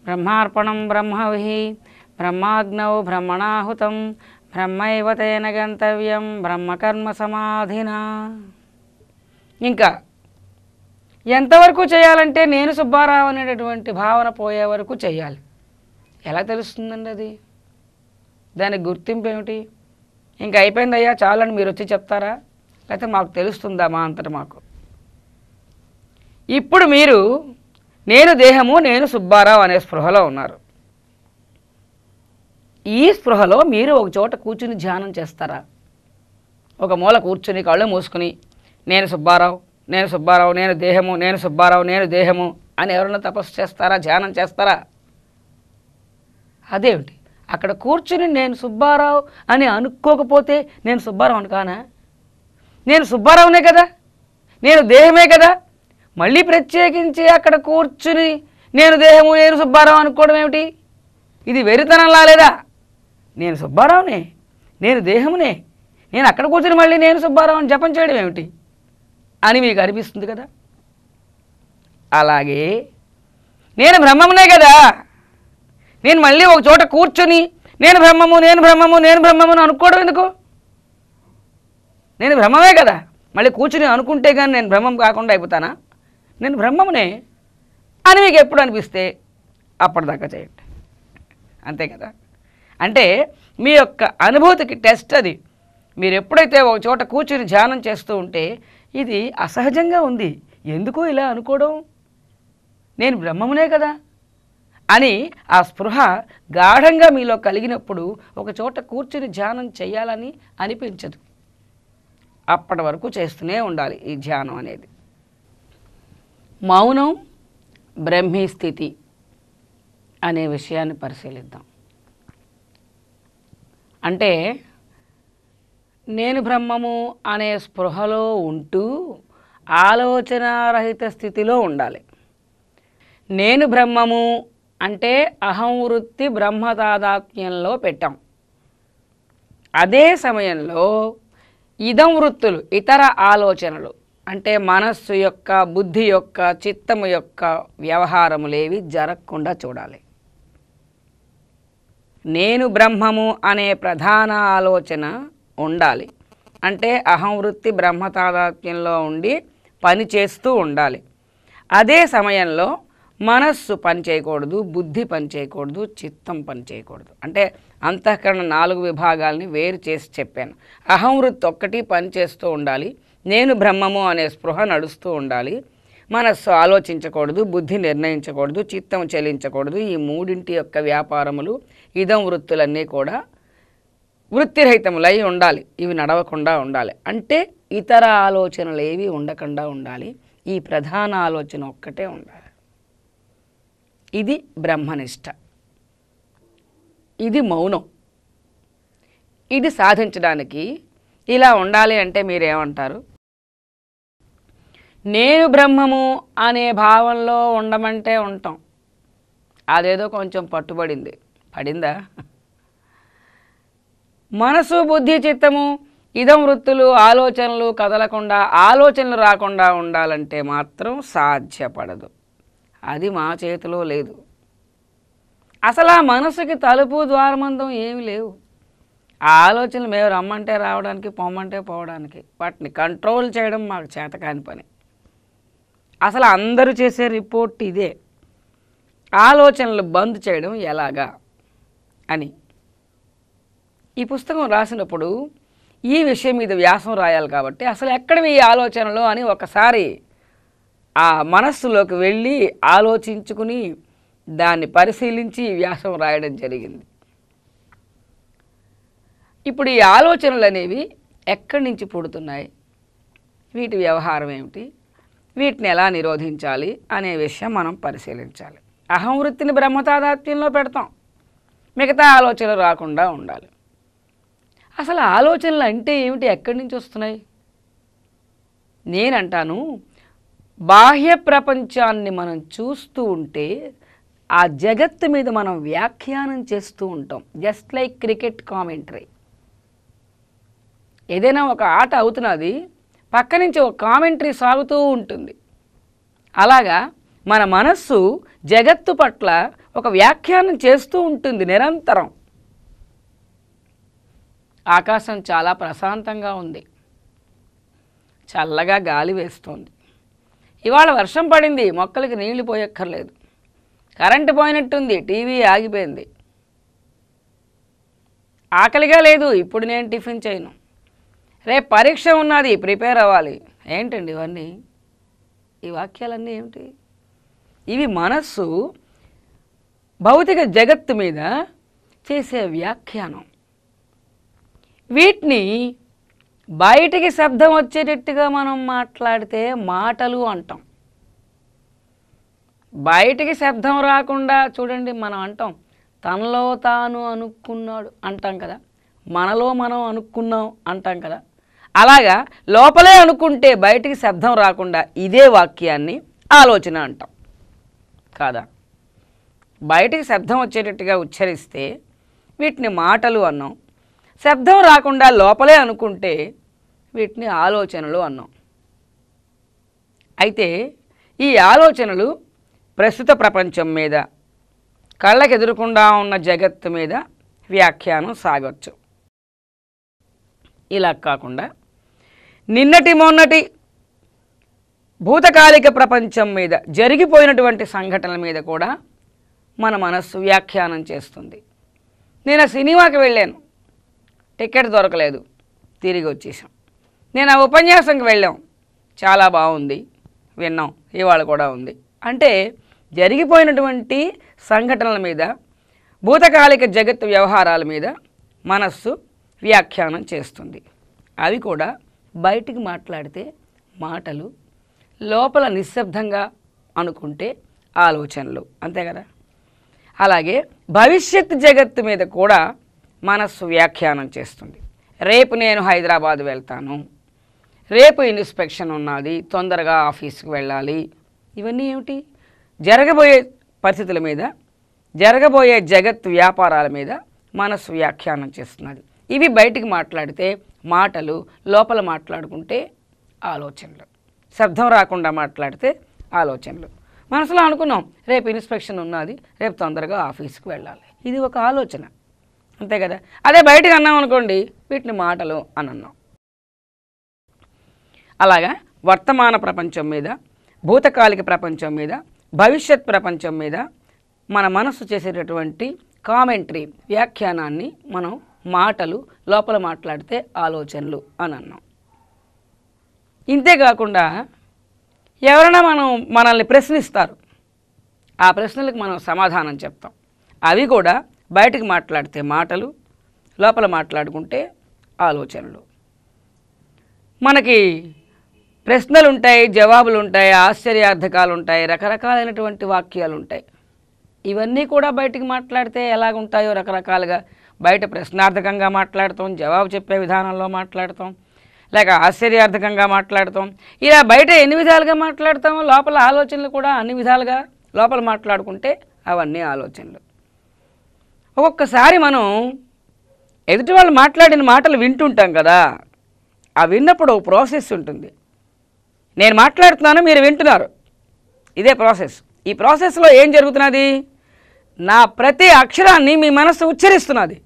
బ్రహ్మార్పణం బ్రహ్మవిహి బ్రహ్మాగ్నౌ బ్రహ్మణాహుతం బ్రహ్మైవ తేన గంతవ్యం బ్రహ్మకర్మ సమాధినా. ఇంకా ఎంతవరకు చేయాలంటే నేను సుబ్బారావు అనేటటువంటి భావన పోయే వరకు చేయాలి. ఎలా తెలుస్తుందండి అది? దానికి గుర్తింపు ఏమిటి? ఇంకా అయిపోయిందయ్యా చాలని మీరు వచ్చి చెప్తారా? లేకపోతే మాకు తెలుస్తుందా మా అంతటా మాకు? ఇప్పుడు మీరు నేను దేహము నేను సుబ్బారావు అనే స్పృహలో ఉన్నారు. ఈ స్పృహలో మీరు ఒక చోట కూర్చుని ధ్యానం చేస్తారా? ఒక మూల కూర్చుని కళ్ళు మూసుకుని నేను సుబ్బారావు నేను సుబ్బారావు నేను దేహము నేను సుబ్బారావు నేను దేహము అని ఎవరైనా తపస్సు చేస్తారా? ధ్యానం చేస్తారా? అదేమిటి? అక్కడ కూర్చుని నేను సుబ్బారావు అని అనుకోకపోతే నేను సుబ్బారావు అని కానా? నేను సుబ్బారావునే కదా, నేను దేహమే కదా. మళ్ళీ ప్రత్యేకించి అక్కడ కూర్చుని నేను దేహము నేను సుబ్బారావు అనుకోవడం ఏమిటి? ఇది వెరితనంలా లేదా? నేను సుబ్బారావునే, నేను దేహమునే, నేను అక్కడ కూర్చుని మళ్ళీ నేను సుబ్బారావు అని జపం చేయడం ఏమిటి అని మీకు అనిపిస్తుంది కదా. అలాగే నేను బ్రహ్మమునే కదా, నేను మళ్ళీ ఒక చోట కూర్చొని నేను బ్రహ్మము నేను బ్రహ్మము నేను బ్రహ్మమును అనుకోవడం ఎందుకు? నేను బ్రహ్మమే కదా, మళ్ళీ కూర్చుని అనుకుంటే కానీ నేను బ్రహ్మం కాకుండా అయిపోతానా? నేను బ్రహ్మమునే అని మీకు ఎప్పుడు అనిపిస్తే అప్పటిదాకా చేయండి. అంతే కదా. అంటే మీ యొక్క అనుభూతికి టెస్ట్ అది. మీరు ఎప్పుడైతే ఒక చోట కూర్చుని ధ్యానం చేస్తూ ఉంటే ఇది అసహజంగా ఉంది, ఎందుకు ఇలా అనుకోవడం, నేను బ్రహ్మమునే కదా అని ఆ స్పృహ గాఢంగా మీలో కలిగినప్పుడు ఒక చోట కూర్చుని ధ్యానం చేయాలని అనిపించదు. అప్పటి వరకు చేస్తూనే ఉండాలి ఈ ధ్యానం అనేది. మౌనం బ్రహ్మీ స్థితి అనే విషయాన్ని పరిశీలిద్దాం. అంటే నేను బ్రహ్మము అనే స్పృహలో ఉంటూ ఆలోచనారహిత స్థితిలో ఉండాలి. నేను బ్రహ్మము అంటే అహం వృత్తి బ్రహ్మ తాదాత్మ్యంలో పెట్టాం. అదే సమయంలో ఇదం వృత్తులు ఇతర ఆలోచనలు అంటే మనస్సు యొక్క బుద్ధి యొక్క చిత్తము యొక్క వ్యవహారములేవి జరగకుండా చూడాలి. నేను బ్రహ్మము అనే ప్రధాన ఆలోచన ఉండాలి. అంటే అహం వృత్తి బ్రహ్మ తాదాత్మ్యంలో ఉండి పని చేస్తూ ఉండాలి. అదే సమయంలో మనస్సు పని చేయకూడదు, బుద్ధి పని చేయకూడదు, చిత్తం పని చేయకూడదు. అంటే అంతఃకరణ 4 విభాగాల్ని వేరు చేసి చెప్పాను. అహం వృత్తి ఒక్కటి పని చేస్తూ ఉండాలి, నేను బ్రహ్మము అనే స్పృహ నడుస్తూ ఉండాలి, మనస్సు ఆలోచించకూడదు, బుద్ధి నిర్ణయించకూడదు, చిత్తం చెలించకూడదు. ఈ మూడింటి యొక్క వ్యాపారములు ఇదం వృత్తులన్నీ కూడా వృత్తిరహితములై ఉండాలి, ఇవి నడవకుండా ఉండాలి. అంటే ఇతర ఆలోచనలు ఏవి ఉండకుండా ఉండాలి, ఈ ప్రధాన ఆలోచన ఒక్కటే ఉండాలి. ఇది బ్రహ్మనిష్ట, ఇది మౌనం. ఇది సాధించడానికి ఇలా ఉండాలి అంటే మీరేమంటారు? నేను బ్రహ్మము అనే భావంలో ఉండమంటే ఉంటాం, అదేదో కొంచెం పట్టుబడింది, పడిందా? మనసు బుద్ధి చిత్తము ఇదం వృత్తులు ఆలోచనలు కదలకుండా ఆలోచనలు రాకుండా ఉండాలంటే మాత్రం సాధ్యపడదు. అది మా చేతిలో లేదు. అసలు ఆ మనసుకి తలుపు ద్వారమందం ఏమి లేవు. ఆ ఆలోచనలు మేము రమ్మంటే రావడానికి పొమ్మంటే పోవడానికి, వాటిని కంట్రోల్ చేయడం మాకు చేతకాని పని. అసలు అందరూ చేసే రిపోర్ట్ ఇదే, ఆలోచనలు బంద్ చేయడం ఎలాగా అని. ఈ పుస్తకం రాసినప్పుడు ఈ విషయం మీద వ్యాసం రాయాలి కాబట్టి అసలు ఎక్కడవి ఈ ఆలోచనలు అని ఒకసారి ఆ మనస్సులోకి వెళ్ళి ఆలోచించుకుని దాన్ని పరిశీలించి వ్యాసం రాయడం జరిగింది. ఇప్పుడు ఈ ఆలోచనలు అనేవి ఎక్కడి నుంచి పుడుతున్నాయి, వీటి వ్యవహారం ఏమిటి, వీటిని ఎలా నిరోధించాలి అనే విషయం మనం పరిశీలించాలి. అహం వృత్తిని బ్రహ్మతాదాత్మ్యంలో పెడతాం, మిగతా ఆలోచనలు రాకుండా ఉండాలి. అసలు ఆలోచనలు అంటే ఏమిటి, ఎక్కడి నుంచి వస్తున్నాయి? నేనంటాను, బాహ్య ప్రపంచాన్ని మనం చూస్తూ ఉంటే ఆ జగత్తు మీద మనం వ్యాఖ్యానం చేస్తూ ఉంటాం. Just like cricket commentary. ఏదైనా ఒక ఆట అవుతున్నది, పక్క నుంచి ఒక కామెంటరీ సాగుతూ ఉంటుంది. అలాగా మన మనస్సు జగత్తు పట్ల ఒక వ్యాఖ్యానం చేస్తూ ఉంటుంది నిరంతరం. ఆకాశం చాలా ప్రశాంతంగా ఉంది, చల్లగా గాలి వేస్తోంది. ఇవాళ వర్షం పడింది, మొక్కలకి నీళ్లు పోయక్కర్లేదు. కరెంటు పోయినట్టుంది, టీవీ ఆగిపోయింది. ఆకలిగా లేదు, ఇప్పుడు నేను టిఫిన్ చేయను. రేపు పరీక్ష ఉన్నది, ప్రిపేర్ అవ్వాలి. ఏంటండి ఇవన్నీ? ఈ వాక్యాలన్నీ ఏమిటి? ఇవి మనస్సు భౌతిక జగత్తు మీద చేసే వ్యాఖ్యానం. వీటిని బయటికి శబ్దం వచ్చేటట్టుగా మనం మాట్లాడితే మాటలు అంటాం. బయటికి శబ్దం రాకుండా చూడండి మనం అంటాం, తనలో తాను అనుకున్నాడు అంటాం కదా, మనలో మనం అనుకున్నాం అంటాం కదా. అలాగా లోపలే అనుకుంటే బయటికి శబ్దం రాకుండా ఇదే వాక్యాన్ని ఆలోచన అంటాం కాదా. బయటికి శబ్దం వచ్చేటట్టుగా ఉచ్చరిస్తే వీటిని మాటలు అన్నాం. శబ్దం రాకుండా లోపలే అనుకుంటే వీటిని ఆలోచనలు అన్నాం. అయితే ఈ ఆలోచనలు ప్రస్తుత ప్రపంచం మీద, కళ్ళకు ఎదురకుండా ఉన్న జగత్తు మీద వ్యాఖ్యానం సాగొచ్చు. ఇలా కాకుండా నిన్నటి మొన్నటి భూతకాలిక ప్రపంచం మీద జరిగిపోయినటువంటి సంఘటనల మీద కూడా మన మనస్సు వ్యాఖ్యానం చేస్తుంది. నేను ఆ సినిమాకి వెళ్ళాను, టికెట్ దొరకలేదు, తిరిగి వచ్చేసాం. నేను ఆ ఉపన్యాసంకి వెళ్ళాం, చాలా బాగుంది, విన్నాం, ఇవాళ కూడా ఉంది. అంటే జరిగిపోయినటువంటి సంఘటనల మీద, భూతకాలిక జగత్తు వ్యవహారాల మీద మనస్సు వ్యాఖ్యానం చేస్తుంది. అవి కూడా బయటికి మాట్లాడితే మాటలు, లోపల నిశ్శబ్దంగా అనుకుంటే ఆలోచనలు, అంతే కదా. అలాగే భవిష్యత్ జగత్తు మీద కూడా మనస్సు వ్యాఖ్యానం చేస్తుంది. రేపు నేను హైదరాబాద్ వెళ్తాను, రేపు ఇన్స్పెక్షన్ ఉన్నది, తొందరగా ఆఫీస్కి వెళ్ళాలి. ఇవన్నీ ఏమిటి? జరగబోయే పరిస్థితుల మీద, జరగబోయే జగత్ వ్యాపారాల మీద మనస్సు వ్యాఖ్యానం చేస్తున్నది. ఇవి బయటికి మాట్లాడితే మాటలు, లోపల మాట్లాడుకుంటే ఆలోచనలు. శబ్దం రాకుండా మాట్లాడితే ఆలోచనలు. మనసులో అనుకున్నాం రేపు ఇన్స్పెక్షన్ ఉన్నది, రేపు తొందరగా ఆఫీస్కి వెళ్ళాలి, ఇది ఒక ఆలోచన, అంతే కదా. అదే బయటకు అన్నాం అనుకోండి, వీటిని మాటలు అని అన్నాం. అలాగా వర్తమాన ప్రపంచం మీద, భూతకాలిక ప్రపంచం మీద, భవిష్యత్ ప్రపంచం మీద మన మనస్సు చేసేటటువంటి కామెంటరీ, వ్యాఖ్యానాన్ని మనం మాటలు, లోపల మాట్లాడితే ఆలోచనలు అని అన్నాం. ఇంతేకాకుండా ఎవరైనా మనల్ని ప్రశ్నిస్తారు, ఆ ప్రశ్నలకు మనం సమాధానం చెప్తాం. అవి కూడా బయటికి మాట్లాడితే మాటలు, లోపల మాట్లాడుకుంటే ఆలోచనలు. మనకి ప్రశ్నలు ఉంటాయి, జవాబులు ఉంటాయి, ఆశ్చర్యార్థకాలు ఉంటాయి, రకరకాలైనటువంటి వాక్యాలు ఉంటాయి. ఇవన్నీ కూడా బయటికి మాట్లాడితే ఎలాగుంటాయో రకరకాలుగా. బయట ప్రశ్నార్థకంగా మాట్లాడతాం, జవాబు చెప్పే విధానంలో మాట్లాడతాం, లేక ఆశ్చర్యార్థకంగా మాట్లాడతాం. ఇలా బయట ఎన్ని విధాలుగా మాట్లాడతామో లోపల ఆలోచనలు కూడా అన్ని విధాలుగా లోపల మాట్లాడుకుంటే అవన్నీ ఆలోచనలు. ఒక్కొక్కసారి మనం ఎదుటి వాళ్ళు మాట్లాడిన మాటలు వింటుంటాం కదా, ఆ విన్నప్పుడు ఒక ప్రాసెస్ ఉంటుంది. నేను మాట్లాడుతున్నాను, మీరు వింటున్నారు, ఇదే ప్రాసెస్. ఈ ప్రాసెస్లో ఏం జరుగుతున్నది? నా ప్రతి అక్షరాన్ని మీ మనస్సు ఉచ్చరిస్తున్నది,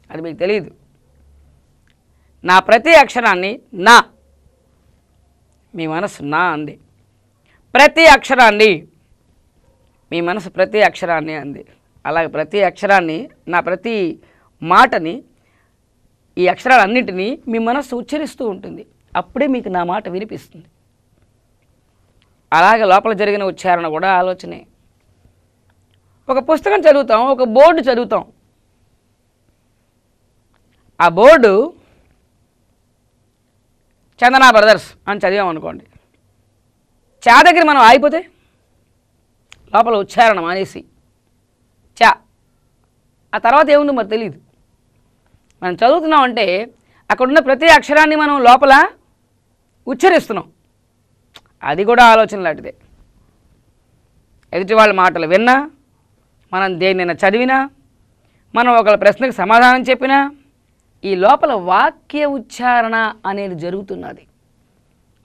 అది మీకు తెలియదు. నా ప్రతి అక్షరాన్ని నా, మీ మనసు నా అంది. ప్రతి అక్షరాన్ని మీ మనసు ప్రతి అక్షరాన్ని అంది. అలాగే ప్రతి అక్షరాన్ని, నా ప్రతి మాటని, ఈ అక్షరాలన్నింటినీ మీ మనస్సు ఉచ్చరిస్తూ ఉంటుంది. అప్పుడే మీకు నా మాట వినిపిస్తుంది. అలాగే లోపల జరిగిన ఉచ్చారణ కూడా ఆలోచనే. ఒక పుస్తకం చదువుతాం, ఒక బోర్డు చదువుతాం. ఆ బోర్డు చందనా బ్రదర్స్ అని చదివామనుకోండి, చా దగ్గర మనం ఆగిపోతే లోపల ఉచ్చారణ మానేసి చా, ఆ తర్వాత ఏముందో మరి తెలియదు. మనం చదువుతున్నామంటే అక్కడున్న ప్రతి అక్షరాన్ని మనం లోపల ఉచ్చరిస్తున్నాం. అది కూడా ఆలోచన లాంటిదే. ఎదుటి వాళ్ళ మాటలు విన్నా, మనం దేన్నైనా చదివినా, మనం ఒకళ్ళ ప్రశ్నకు సమాధానం చెప్పినా, ఈ లోపల వాక్య ఉచ్చారణ అనేది జరుగుతున్నది.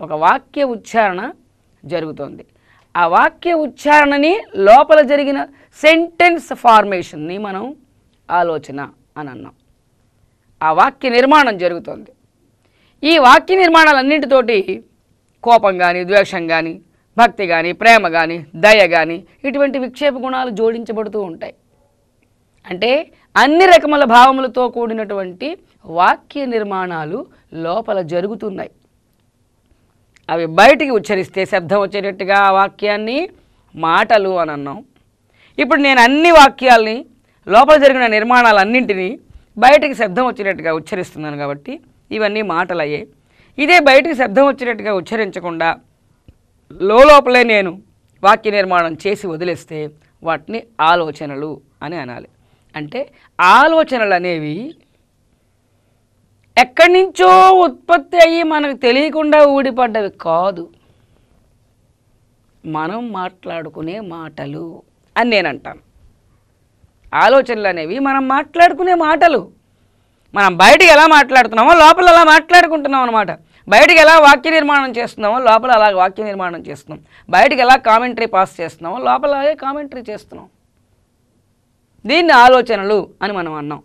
ఒక వాక్య ఉచ్చారణ జరుగుతుంది. ఆ వాక్య ఉచ్చారణని లోపల జరిగిన సెంటెన్స్ ఫార్మేషన్ని మనం ఆలోచన అని అన్నాం. ఆ వాక్య నిర్మాణం జరుగుతుంది. ఈ వాక్య నిర్మాణాలన్నింటితోటి కోపం కానీ, ద్వేషం కానీ, భక్తి కానీ, ప్రేమ కానీ, దయ కానీ ఇటువంటి విక్షేప గుణాలు జోడించబడుతూ ఉంటాయి. అంటే అన్ని రకముల భావములతో కూడినటువంటి వాక్య నిర్మాణాలు లోపల జరుగుతున్నాయి. అవి బయటికి ఉచ్చరిస్తే శబ్దం వచ్చేటట్టుగా ఆ వాక్యాన్ని మాటలు అని అన్నాం. ఇప్పుడు నేను అన్ని వాక్యాల్ని లోపల జరిగిన నిర్మాణాలన్నింటినీ బయటికి శబ్దం వచ్చేటట్టుగా ఉచ్చరిస్తున్నాను కాబట్టి ఇవన్నీ మాటలు అయ్యాయి. ఇదే బయటికి శబ్దం వచ్చేటట్టుగా ఉచ్చరించకుండా లోపలే నేను వాక్య నిర్మాణం చేసి వదిలేస్తే వాటిని ఆలోచనలు అని అనాలి. అంటే ఆలోచనలు అనేవి ఎక్కడి నుంచో ఉత్పత్తి అయ్యి మనకు తెలియకుండా ఊడిపడ్డవి కాదు, మనం మాట్లాడుకునే మాటలు అని నేను అంటాను. ఆలోచనలు అనేవి మనం మాట్లాడుకునే మాటలు. మనం బయటికి ఎలా మాట్లాడుతున్నామో లోపల అలా మాట్లాడుకుంటున్నాం అన్నమాట. బయటికి ఎలా వాక్య నిర్మాణం చేస్తున్నామో లోపల అలా వాక్య నిర్మాణం చేస్తున్నాం. బయటికి ఎలా కామెంటరీ పాస్ చేస్తున్నామో లోపల అలాగే కామెంటరీ చేస్తున్నాం. దీన్ని ఆలోచనలు అని మనం అన్నాం.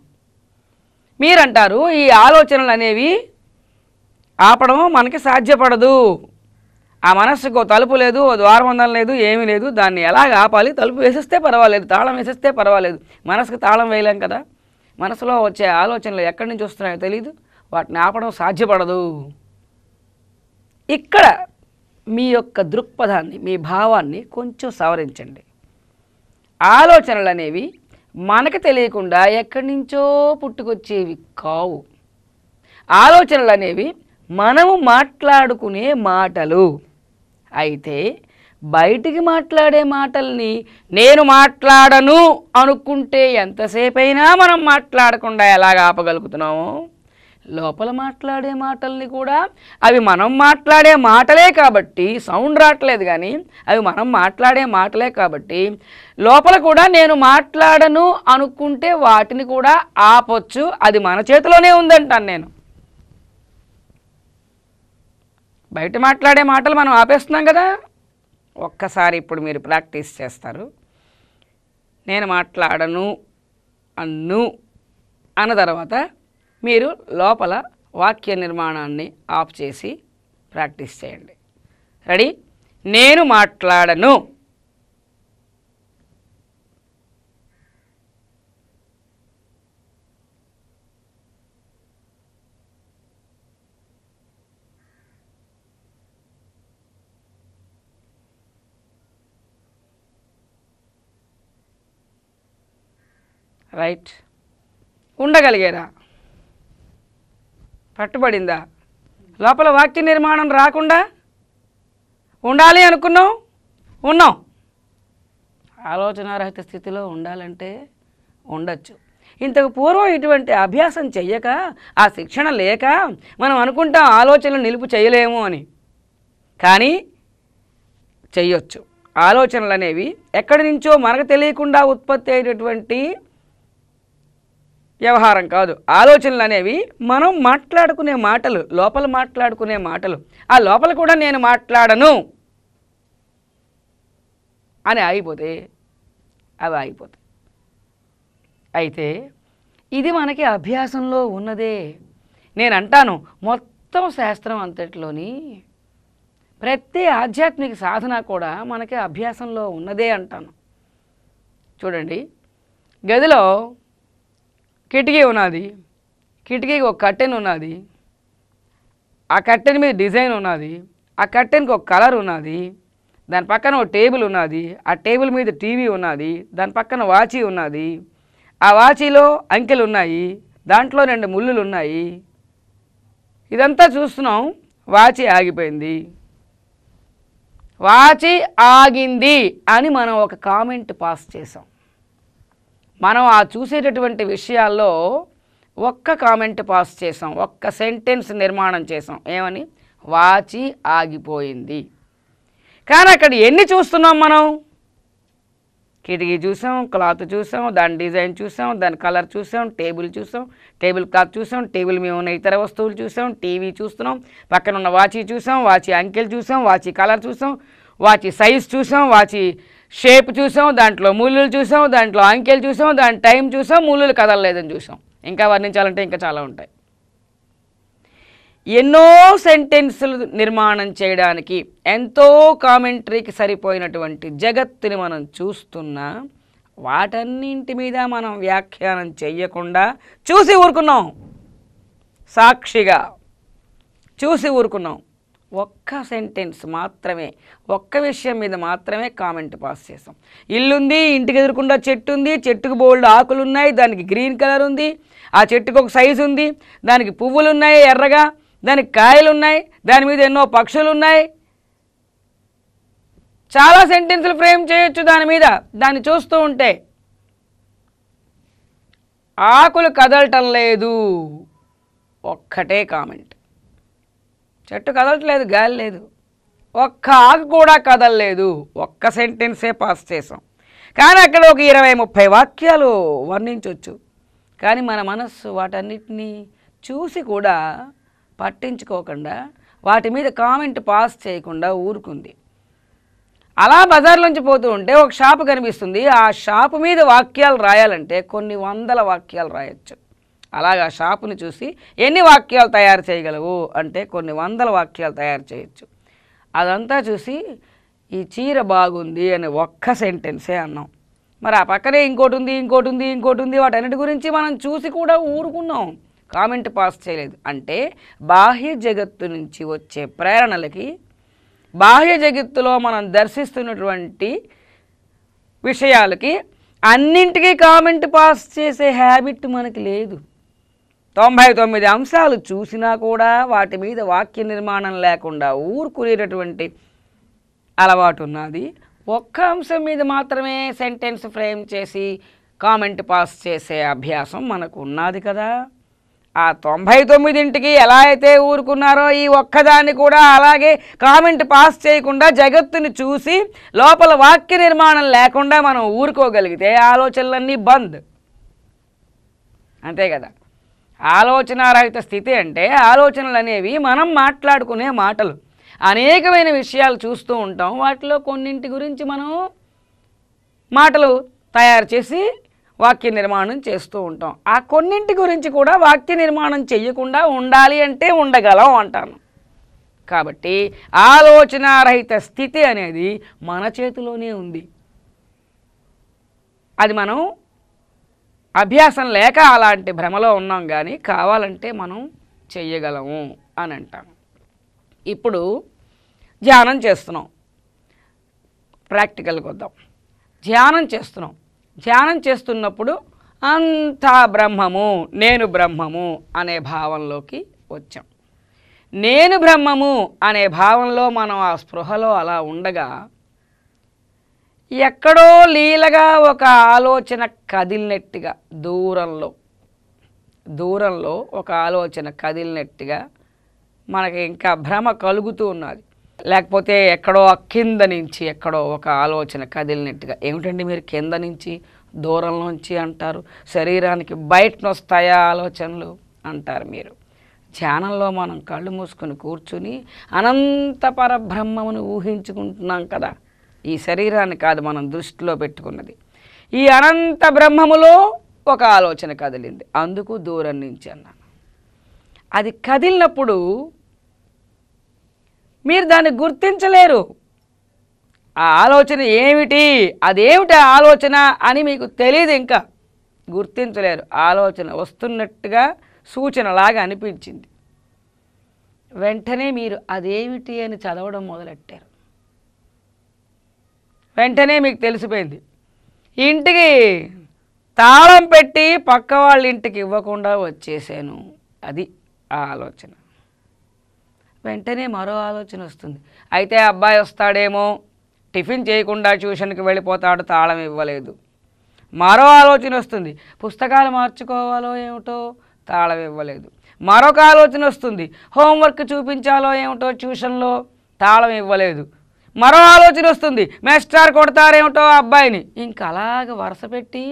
మీరంటారు ఈ ఆలోచనలు అనేవి ఆపడం మనకి సాధ్యపడదు, ఆ మనస్సుకు తలుపు లేదు, ద్వారబంధం లేదు, ఏమీ లేదు, దాన్ని ఎలాగ ఆపాలి? తలుపు వేసేస్తే పర్వాలేదు, తాళం వేసేస్తే పర్వాలేదు, మనసుకు తాళం వేయలేం కదా. మనసులో వచ్చే ఆలోచనలు ఎక్కడి నుంచి వస్తున్నాయో తెలియదు, వాటిని ఆపడం సాధ్యపడదు. ఇక్కడ మీ యొక్క దృక్పథాన్ని, మీ భావాన్ని కొంచెం సవరించండి. ఆలోచనలు అనేవి మనకు తెలియకుండా ఎక్కడి నుంచో పుట్టుకొచ్చేవి కావు. ఆలోచనలు అనేవి మనము మాట్లాడుకునే మాటలు. అయితే బయటికి మాట్లాడే మాటల్ని నేను మాట్లాడను అనుకుంటే ఎంతసేపైనా మనం మాట్లాడకుండా ఎలాగ ఆపగలుగుతున్నామో, లోపల మాట్లాడే మాటల్ని కూడా అవి మనం మాట్లాడే మాటలే కాబట్టి సౌండ్ రావట్లేదు, కానీ అవి మనం మాట్లాడే మాటలే కాబట్టి లోపల కూడా నేను మాట్లాడను అనుకుంటే వాటిని కూడా ఆపొచ్చు. అది మన చేతిలోనే ఉందంటాను నేను. బయట మాట్లాడే మాటలు మనం ఆపేస్తున్నాం కదా. ఒక్కసారి ఇప్పుడు మీరు ప్రాక్టీస్ చేస్తారు. నేను మాట్లాడను అన్న తర్వాత మీరు లోపల వాక్య నిర్మాణాన్ని ఆఫ్ చేసి ప్రాక్టీస్ చేయండి. రెడీ? నేను మాట్లాడను. రైట్. ఉండగలిగారా? పట్టుబడిందా? లోపల వాక్య నిర్మాణం రాకుండా ఉండాలి అనుకున్నాం, ఉన్నాం. ఆలోచనారహిత స్థితిలో ఉండాలంటే ఉండొచ్చు. ఇంతకు పూర్వం ఇటువంటి అభ్యాసం చెయ్యక, ఆ శిక్షణ లేక మనం అనుకుంటాం ఆలోచనలు నిలుపు చేయలేము అని. కానీ చెయ్యొచ్చు. ఆలోచనలు అనేవి ఎక్కడి నుంచో మనకు తెలియకుండా ఉత్పత్తి అయినటువంటి వ్యవహారం కాదు. ఆలోచనలు అనేవి మనం మాట్లాడుకునే మాటలు, లోపల మాట్లాడుకునే మాటలు. ఆ లోపల కూడా నేను మాట్లాడను అని ఆగిపోతే అవి ఆగిపోతాయి. అయితే ఇది మనకి అభ్యాసంలో ఉన్నదే. నేను అంటాను మొత్తం శాస్త్రం అంతటిలోని ప్రతి ఆధ్యాత్మిక సాధన కూడా మనకి అభ్యాసంలో ఉన్నదే అంటాను. చూడండి, గదిలో కిటికీ ఉన్నది, కిటికీకి ఒక కర్టెన్ ఉన్నది, ఆ కర్టెన్ మీద డిజైన్ ఉన్నది, ఆ కర్టెన్కి ఒక కలర్ ఉన్నది, దాని పక్కన ఒక టేబుల్ ఉన్నది, ఆ టేబుల్ మీద టీవీ ఉన్నది, దాని పక్కన వాచీ ఉన్నది, ఆ వాచీలో అంకెలు ఉన్నాయి, దాంట్లో 2 ముళ్ళులు ఉన్నాయి. ఇదంతా చూస్తున్నాం. వాచీ ఆగిపోయింది. వాచీ ఆగింది అని మనం ఒక కామెంట్ పాస్ చేసాం. మనం ఆ చూసేటటువంటి విషయాల్లో ఒక్క కామెంట్ పాస్ చేసాం, ఒక్క సెంటెన్స్ నిర్మాణం చేసాం. ఏమని? వాచి ఆగిపోయింది. కానీ అక్కడ ఎన్ని చూస్తున్నాం మనం? కిటికీ చూసాం, క్లాత్ చూసాం, దాని డిజైన్ చూసాం, దాని కలర్ చూసాం, టేబుల్ చూసాం, టేబుల్ క్లాత్ చూసాం, టేబుల్ మీద ఉన్న ఇతర వస్తువులు చూసాం, టీవీ చూస్తున్నాం, పక్కన ఉన్న వాచీ చూసాం, వాచీ అంకెలు చూసాం, వాచీ కలర్ చూసాం, వాచి సైజ్ చూసాం, వాచి షేప్ చూసాం, దాంట్లో ముళ్ళులు చూసాం, దాంట్లో అంకెలు చూసాం, దాని టైం చూసాం, ముళ్ళులు కదలలేదని చూసాం. ఇంకా వర్ణించాలంటే ఇంకా చాలా ఉంటాయి. ఎన్నో సెంటెన్సులు నిర్మాణం చేయడానికి ఎంతో కామెంటరీకి సరిపోయినటువంటి జగత్తుని మనం చూస్తున్నా వాటన్నింటి మీద మనం వ్యాఖ్యానం చెయ్యకుండా చూసి ఊరుకున్నాం. సాక్షిగా చూసి ఊరుకున్నాం. ఒక్క సెంటెన్స్ మాత్రమే, ఒక్క విషయం మీద మాత్రమే కామెంట్ పాస్ చేసాం. ఇల్లుంది, ఇంటికి ఎదురుకుండా చెట్టు ఉంది, చెట్టుకు బోల్డ్ ఆకులు ఉన్నాయి, దానికి గ్రీన్ కలర్ ఉంది, ఆ చెట్టుకు ఒక సైజు ఉంది, దానికి పువ్వులు ఉన్నాయి ఎర్రగా, దానికి కాయలు ఉన్నాయి, దాని మీద ఎన్నో పక్షులు ఉన్నాయి. చాలా సెంటెన్సులు ఫ్రేమ్ చేయొచ్చు దాని మీద. దాన్ని చూస్తూ ఉంటే ఆకులు కదలటం లేదు, ఒక్కటే కామెంట్. చెట్టు కదలట్లేదు, గాలి లేదు, ఒక్క ఆకు కూడా కదలలేదు, ఒక్క సెంటెన్సే పాస్ చేసాం. కానీ అక్కడ ఒక 20-30 వాక్యాలు వర్ణించవచ్చు. కానీ మన మనస్సు వాటన్నిటినీ చూసి కూడా పట్టించుకోకుండా, వాటి మీద కామెంట్ పాస్ చేయకుండా ఊరుకుంది. అలా బజార్లోంచి పోతూ ఉంటే ఒక షాపు కనిపిస్తుంది. ఆ షాపు మీద వాక్యాలు రాయాలంటే కొన్ని వందల వాక్యాలు రాయొచ్చు. అలాగా షాపుని చూసి ఎన్ని వాక్యాలు తయారు చేయగలవు అంటే కొన్ని వందల వాక్యాలు తయారు చేయొచ్చు. అదంతా చూసి ఈ చీర బాగుంది అని ఒక్క సెంటెన్సే అన్నాం. మరి ఆ పక్కనే ఇంకోటి ఉంది, ఇంకోటి ఉంది, ఇంకోటి ఉంది, వాటన్నిటి గురించి మనం చూసి కూడా ఊరుకున్నాం, కామెంట్ పాస్ చేయలేదు. అంటే బాహ్య జగత్తు నుంచి వచ్చే ప్రేరణలకి, బాహ్య జగత్తులో మనం దర్శిస్తున్నటువంటి విషయాలకి అన్నింటికీ కామెంట్ పాస్ చేసే హ్యాబిట్ మనకి లేదు. 99 అంశాలు చూసినా కూడా వాటి మీద వాక్య నిర్మాణం లేకుండా ఊరుకునేటటువంటి అలవాటు ఉన్నది. ఒక్క అంశం మీద మాత్రమే సెంటెన్స్ ఫ్రేమ్ చేసి కామెంట్ పాస్ చేసే అభ్యాసం మనకు ఉన్నది కదా. ఆ 99ంటికి ఎలా అయితే ఊరుకున్నారో ఈ ఒక్కదాన్ని కూడా అలాగే కామెంట్ పాస్ చేయకుండా జగత్తుని చూసి లోపల వాక్య నిర్మాణం లేకుండా మనం ఊరుకోగలిగితే ఆలోచనలన్నీ బంద్. అంతే కదా. ఆలోచనారహిత స్థితి అంటే ఆలోచనలు అనేవి మనం మాట్లాడుకునే మాటలు. అనేకమైన విషయాలు చూస్తూ ఉంటాం, వాటిలో కొన్నింటి గురించి మనం మాటలు తయారు చేసి వాక్య నిర్మాణం చేస్తూ ఉంటాం. ఆ కొన్నింటి గురించి కూడా వాక్య నిర్మాణం చెయ్యకుండా ఉండాలి అంటే ఉండగలం అంటాను. కాబట్టి ఆలోచనారహిత స్థితి అనేది మన చేతిలోనే ఉంది. అది మనం అభ్యాసం లేక అలాంటి భ్రమలో ఉన్నాం, కానీ కావాలంటే మనం చెయ్యగలము అని అంటాను. ఇప్పుడు ధ్యానం చేస్తున్నాం, ప్రాక్టికల్కి వద్దాం. ధ్యానం చేస్తున్నప్పుడు అంతా బ్రహ్మము, నేను బ్రహ్మము అనే భావంలోకి వచ్చాం. నేను బ్రహ్మము అనే భావంలో మనం ఆ స్పృహలో అలా ఉండగా ఎక్కడో లీలగా ఒక ఆలోచన కదిలినట్టుగా, దూరంలో ఒక ఆలోచన కదిలినట్టుగా మనకి ఇంకా భ్రమ కలుగుతూ ఉన్నది. లేకపోతే ఎక్కడో కింద నుంచి ఎక్కడో ఒక ఆలోచన కదిలినట్టుగా. ఏమిటండి మీరు కింద నుంచి దూరంలోంచి అంటారు, శరీరానికి బయటను వస్తాయా ఆలోచనలు అంటారు మీరు. ధ్యానంలో మనం కళ్ళు మూసుకొని కూర్చుని అనంత పరబ్రహ్మమును ఊహించుకుంటున్నాం కదా. ఈ శరీరాన్ని కాదు మనం దృష్టిలో పెట్టుకున్నది. ఈ అనంత బ్రహ్మములో ఒక ఆలోచన కదిలింది, అందుకు దూరం నుంచి అన్నాను. అది కదిలినప్పుడు మీరు దాన్ని గుర్తించలేరు. ఆ ఆలోచన ఏమిటి, అదేమిటి ఆలోచన అని మీకు తెలియదు, ఇంకా గుర్తించలేరు. ఆలోచన వస్తున్నట్టుగా సూచనలాగా అనిపించింది. వెంటనే మీరు అదేమిటి అని చదవడం మొదలెట్టారు. వెంటనే మీకు తెలిసిపోయింది. ఇంటికి తాళం పెట్టి పక్క వాళ్ళ ఇంటికి ఇవ్వకుండా వచ్చేసాను, అది ఆ ఆలోచన. వెంటనే మరో ఆలోచన వస్తుంది. అయితే అబ్బాయి వస్తాడేమో, టిఫిన్ చేయకుండా ట్యూషన్కి వెళ్ళిపోతాడు, తాళం ఇవ్వలేదు. మరో ఆలోచన వస్తుంది. పుస్తకాలు మార్చుకోవాలో ఏమిటో, తాళం ఇవ్వలేదు. మరొక ఆలోచన వస్తుంది. హోంవర్క్ చూపించాలో ఏమిటో ట్యూషన్లో, తాళం ఇవ్వలేదు. మరో ఆలోచన వస్తుంది. మేస్టార్ కొడతారేమిటో అబ్బాయిని. ఇంకా అలాగ వరుస పెట్టి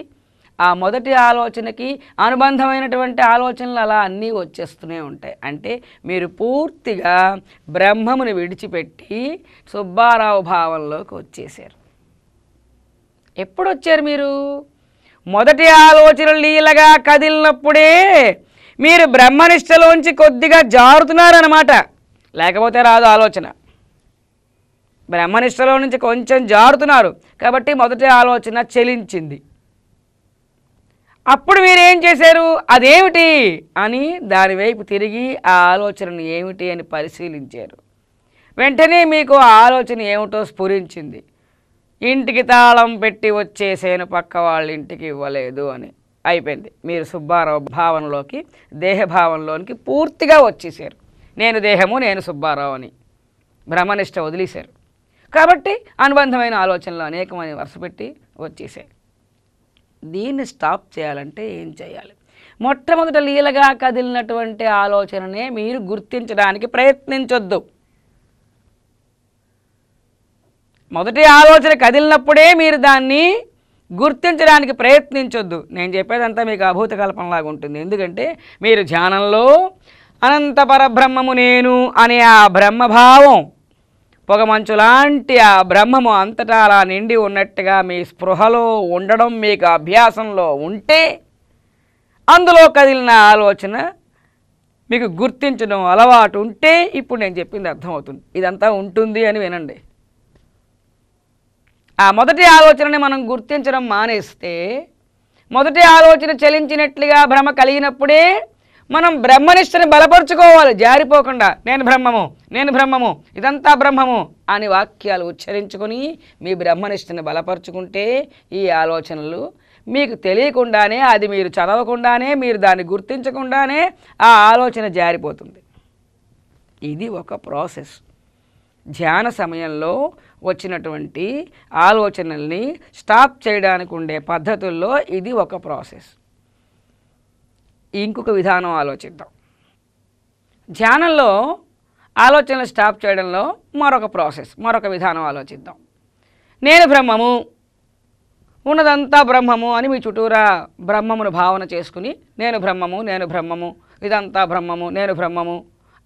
ఆ మొదటి ఆలోచనకి అనుబంధమైనటువంటి ఆలోచనలు అలా అన్నీ వచ్చేస్తూనే ఉంటాయి. అంటే మీరు పూర్తిగా బ్రహ్మముని విడిచిపెట్టి సుబ్బారావు భావంలోకి వచ్చేసారు. ఎప్పుడు వచ్చారు మీరు? మొదటి ఆలోచన లీలగా కదిలినప్పుడే మీరు బ్రహ్మనిష్టలోంచి కొద్దిగా జారుతున్నారన్నమాట. లేకపోతే రాదు ఆలోచన. బ్రహ్మనిష్టలో నుంచి కొంచెం జారుతున్నారు కాబట్టి మొదటి ఆలోచన చలించింది. అప్పుడు మీరేం చేశారు? అదేమిటి అని దానివైపు తిరిగి ఆ ఆలోచనను ఏమిటి అని పరిశీలించారు. వెంటనే మీకు ఆ ఆలోచన ఏమిటో స్ఫురించింది. ఇంటికి తాళం పెట్టి వచ్చేసేను, పక్క వాళ్ళ ఇంటికి ఇవ్వలేదు అని. అయిపోయింది. మీరు సుబ్బారావు భావనలోకి, దేహభావంలోనికి పూర్తిగా వచ్చేసారు. నేను దేహము, నేను సుబ్బారావు అని బ్రహ్మనిష్ట వదిలేశారు. కాబట్టి అనుబంధమైన ఆలోచనలు అనేకమైన వరుసపెట్టి వచ్చేసాయి. దీన్ని స్టాప్ చేయాలంటే ఏం చేయాలి? మొట్టమొదట లీలగా కదిలినటువంటి ఆలోచననే మీరు గుర్తించడానికి ప్రయత్నించొద్దు. మొదటి ఆలోచన కదిలినప్పుడే మీరు దాన్ని గుర్తించడానికి ప్రయత్నించొద్దు. నేను చెప్పేదంతా మీకు అభూత కల్పనలాగా ఉంటుంది. ఎందుకంటే మీరు ధ్యానంలో అనంత పరబ్రహ్మము నేను అనే ఆ బ్రహ్మభావం, పొగమంచు లాంటి ఆ బ్రహ్మము అంతటా అలా నిండి ఉన్నట్టుగా మీ స్పృహలో ఉండడం మీకు అభ్యాసంలో ఉంటే, అందులో కదిలిన ఆలోచన మీకు గుర్తించడం అలవాటు ఉంటే, ఇప్పుడు నేను చెప్పింది అర్థమవుతుంది. ఇదంతా ఉంటుంది అని వినండి. ఆ మొదటి ఆలోచనని మనం గుర్తించడం మానేస్తే, మొదటి ఆలోచన చలించినట్లుగా భ్రమ కలిగినప్పుడే మనం బ్రహ్మనిష్టని బలపరుచుకోవాలి. జారిపోకుండా నేను బ్రహ్మము, నేను బ్రహ్మము, ఇదంతా బ్రహ్మము అని వాక్యాలు ఉచ్చరించుకొని మీ బ్రహ్మనిష్టని బలపరుచుకుంటే ఈ ఆలోచనలు మీకు తెలియకుండానే, అది మీరు చదవకుండానే, మీరు దాన్ని గుర్తించకుండానే ఆ ఆలోచన జారిపోతుంది. ఇది ఒక ప్రాసెస్. ధ్యాన సమయంలో వచ్చినటువంటి ఆలోచనల్ని స్టాప్ చేయడానికి ఉండే పద్ధతుల్లో ఇది ఒక ప్రాసెస్. ఇంకొక విధానం ఆలోచిద్దాం. ధ్యానంలో ఆలోచనలు స్టాప్ చేయడంలో మరొక ప్రాసెస్, మరొక విధానం ఆలోచిద్దాం. నేను బ్రహ్మము, ఉన్నదంతా బ్రహ్మము అని మీ చుట్టూరా బ్రహ్మమును భావన చేసుకుని నేను బ్రహ్మము, నేను బ్రహ్మము, ఇదంతా బ్రహ్మము, నేను బ్రహ్మము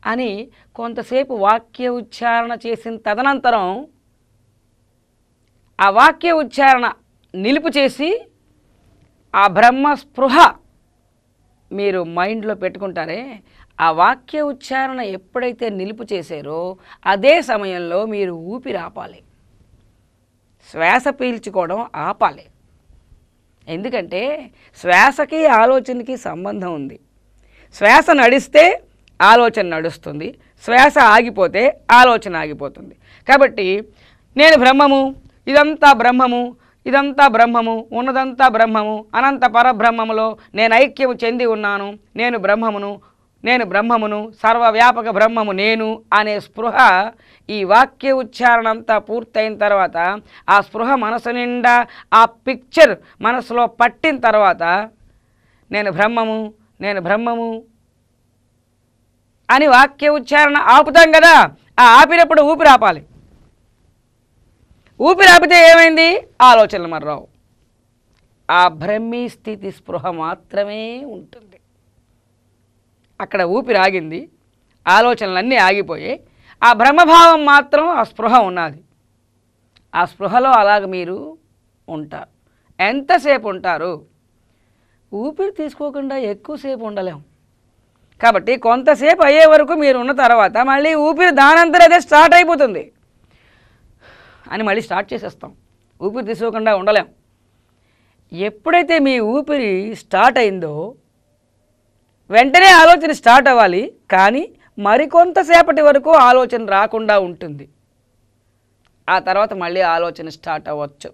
అని కొంతసేపు వాక్య ఉచ్చారణ చేసిన తదనంతరం ఆ వాక్య ఉచ్చారణ నిలుపు చేసి ఆ బ్రహ్మ స్పృహ మీరు మైండ్లో పెట్టుకుంటారే, ఆ వాక్య ఉచ్చారణ ఎప్పుడైతే నిలుపు చేశారో అదే సమయంలో మీరు ఊపిరి ఆపాలి. శ్వాస పీల్చుకోవడం ఆపాలి. ఎందుకంటే శ్వాసకి ఆలోచనకి సంబంధం ఉంది. శ్వాస నడిస్తే ఆలోచన నడుస్తుంది, శ్వాస ఆగిపోతే ఆలోచన ఆగిపోతుంది. కాబట్టి నేను బ్రహ్మము, ఇదంతా బ్రహ్మము, ఇదంతా బ్రహ్మము, ఉన్నదంతా బ్రహ్మము, అనంత పరబ్రహ్మములో నేను ఐక్యము చెంది ఉన్నాను, నేను బ్రహ్మమును, నేను బ్రహ్మమును, సర్వవ్యాపక బ్రహ్మము నేను అనే స్పృహ ఈ వాక్య ఉచ్చారణ అంతా పూర్తయిన తర్వాత ఆ స్పృహ మనసు నిండా ఆ పిక్చర్ మనసులో పట్టిన తర్వాత నేను బ్రహ్మము, నేను బ్రహ్మము అని వాక్య ఉచ్చారణ ఆపుతాం కదా. ఆ ఆపినప్పుడు ఊపిరి ఆపాలి. ఊపిరి ఆపితే ఏమైంది? ఆలోచనలు మరి రావు. ఆ బ్రహ్మీ స్థితి స్పృహ మాత్రమే ఉంటుంది. అక్కడ ఊపిరి ఆగింది, ఆలోచనలన్నీ ఆగిపోయాయి, ఆ బ్రహ్మభావం మాత్రం ఆ స్పృహ ఉన్నది. ఆ స్పృహలో అలాగ మీరు ఉంటారు. ఎంతసేపు ఉంటారు? ఊపిరి తీసుకోకుండా ఎక్కువసేపు ఉండలేం. కాబట్టి కొంతసేపు అయ్యే వరకు మీరు ఉన్న తర్వాత మళ్ళీ ఊపిరి దానంతరం అదే స్టార్ట్ అయిపోతుంది అని మళ్ళీ స్టార్ట్ చేసేస్తాం. ఊపిరి తీసుకోకుండా ఉండలేం. ఎప్పుడైతే మీ ఊపిరి స్టార్ట్ అయిందో వెంటనే ఆలోచన స్టార్ట్ అవ్వాలి, కానీ మరికొంతసేపటి వరకు ఆలోచన రాకుండా ఉంటుంది. ఆ తర్వాత మళ్ళీ ఆలోచన స్టార్ట్ అవ్వచ్చు.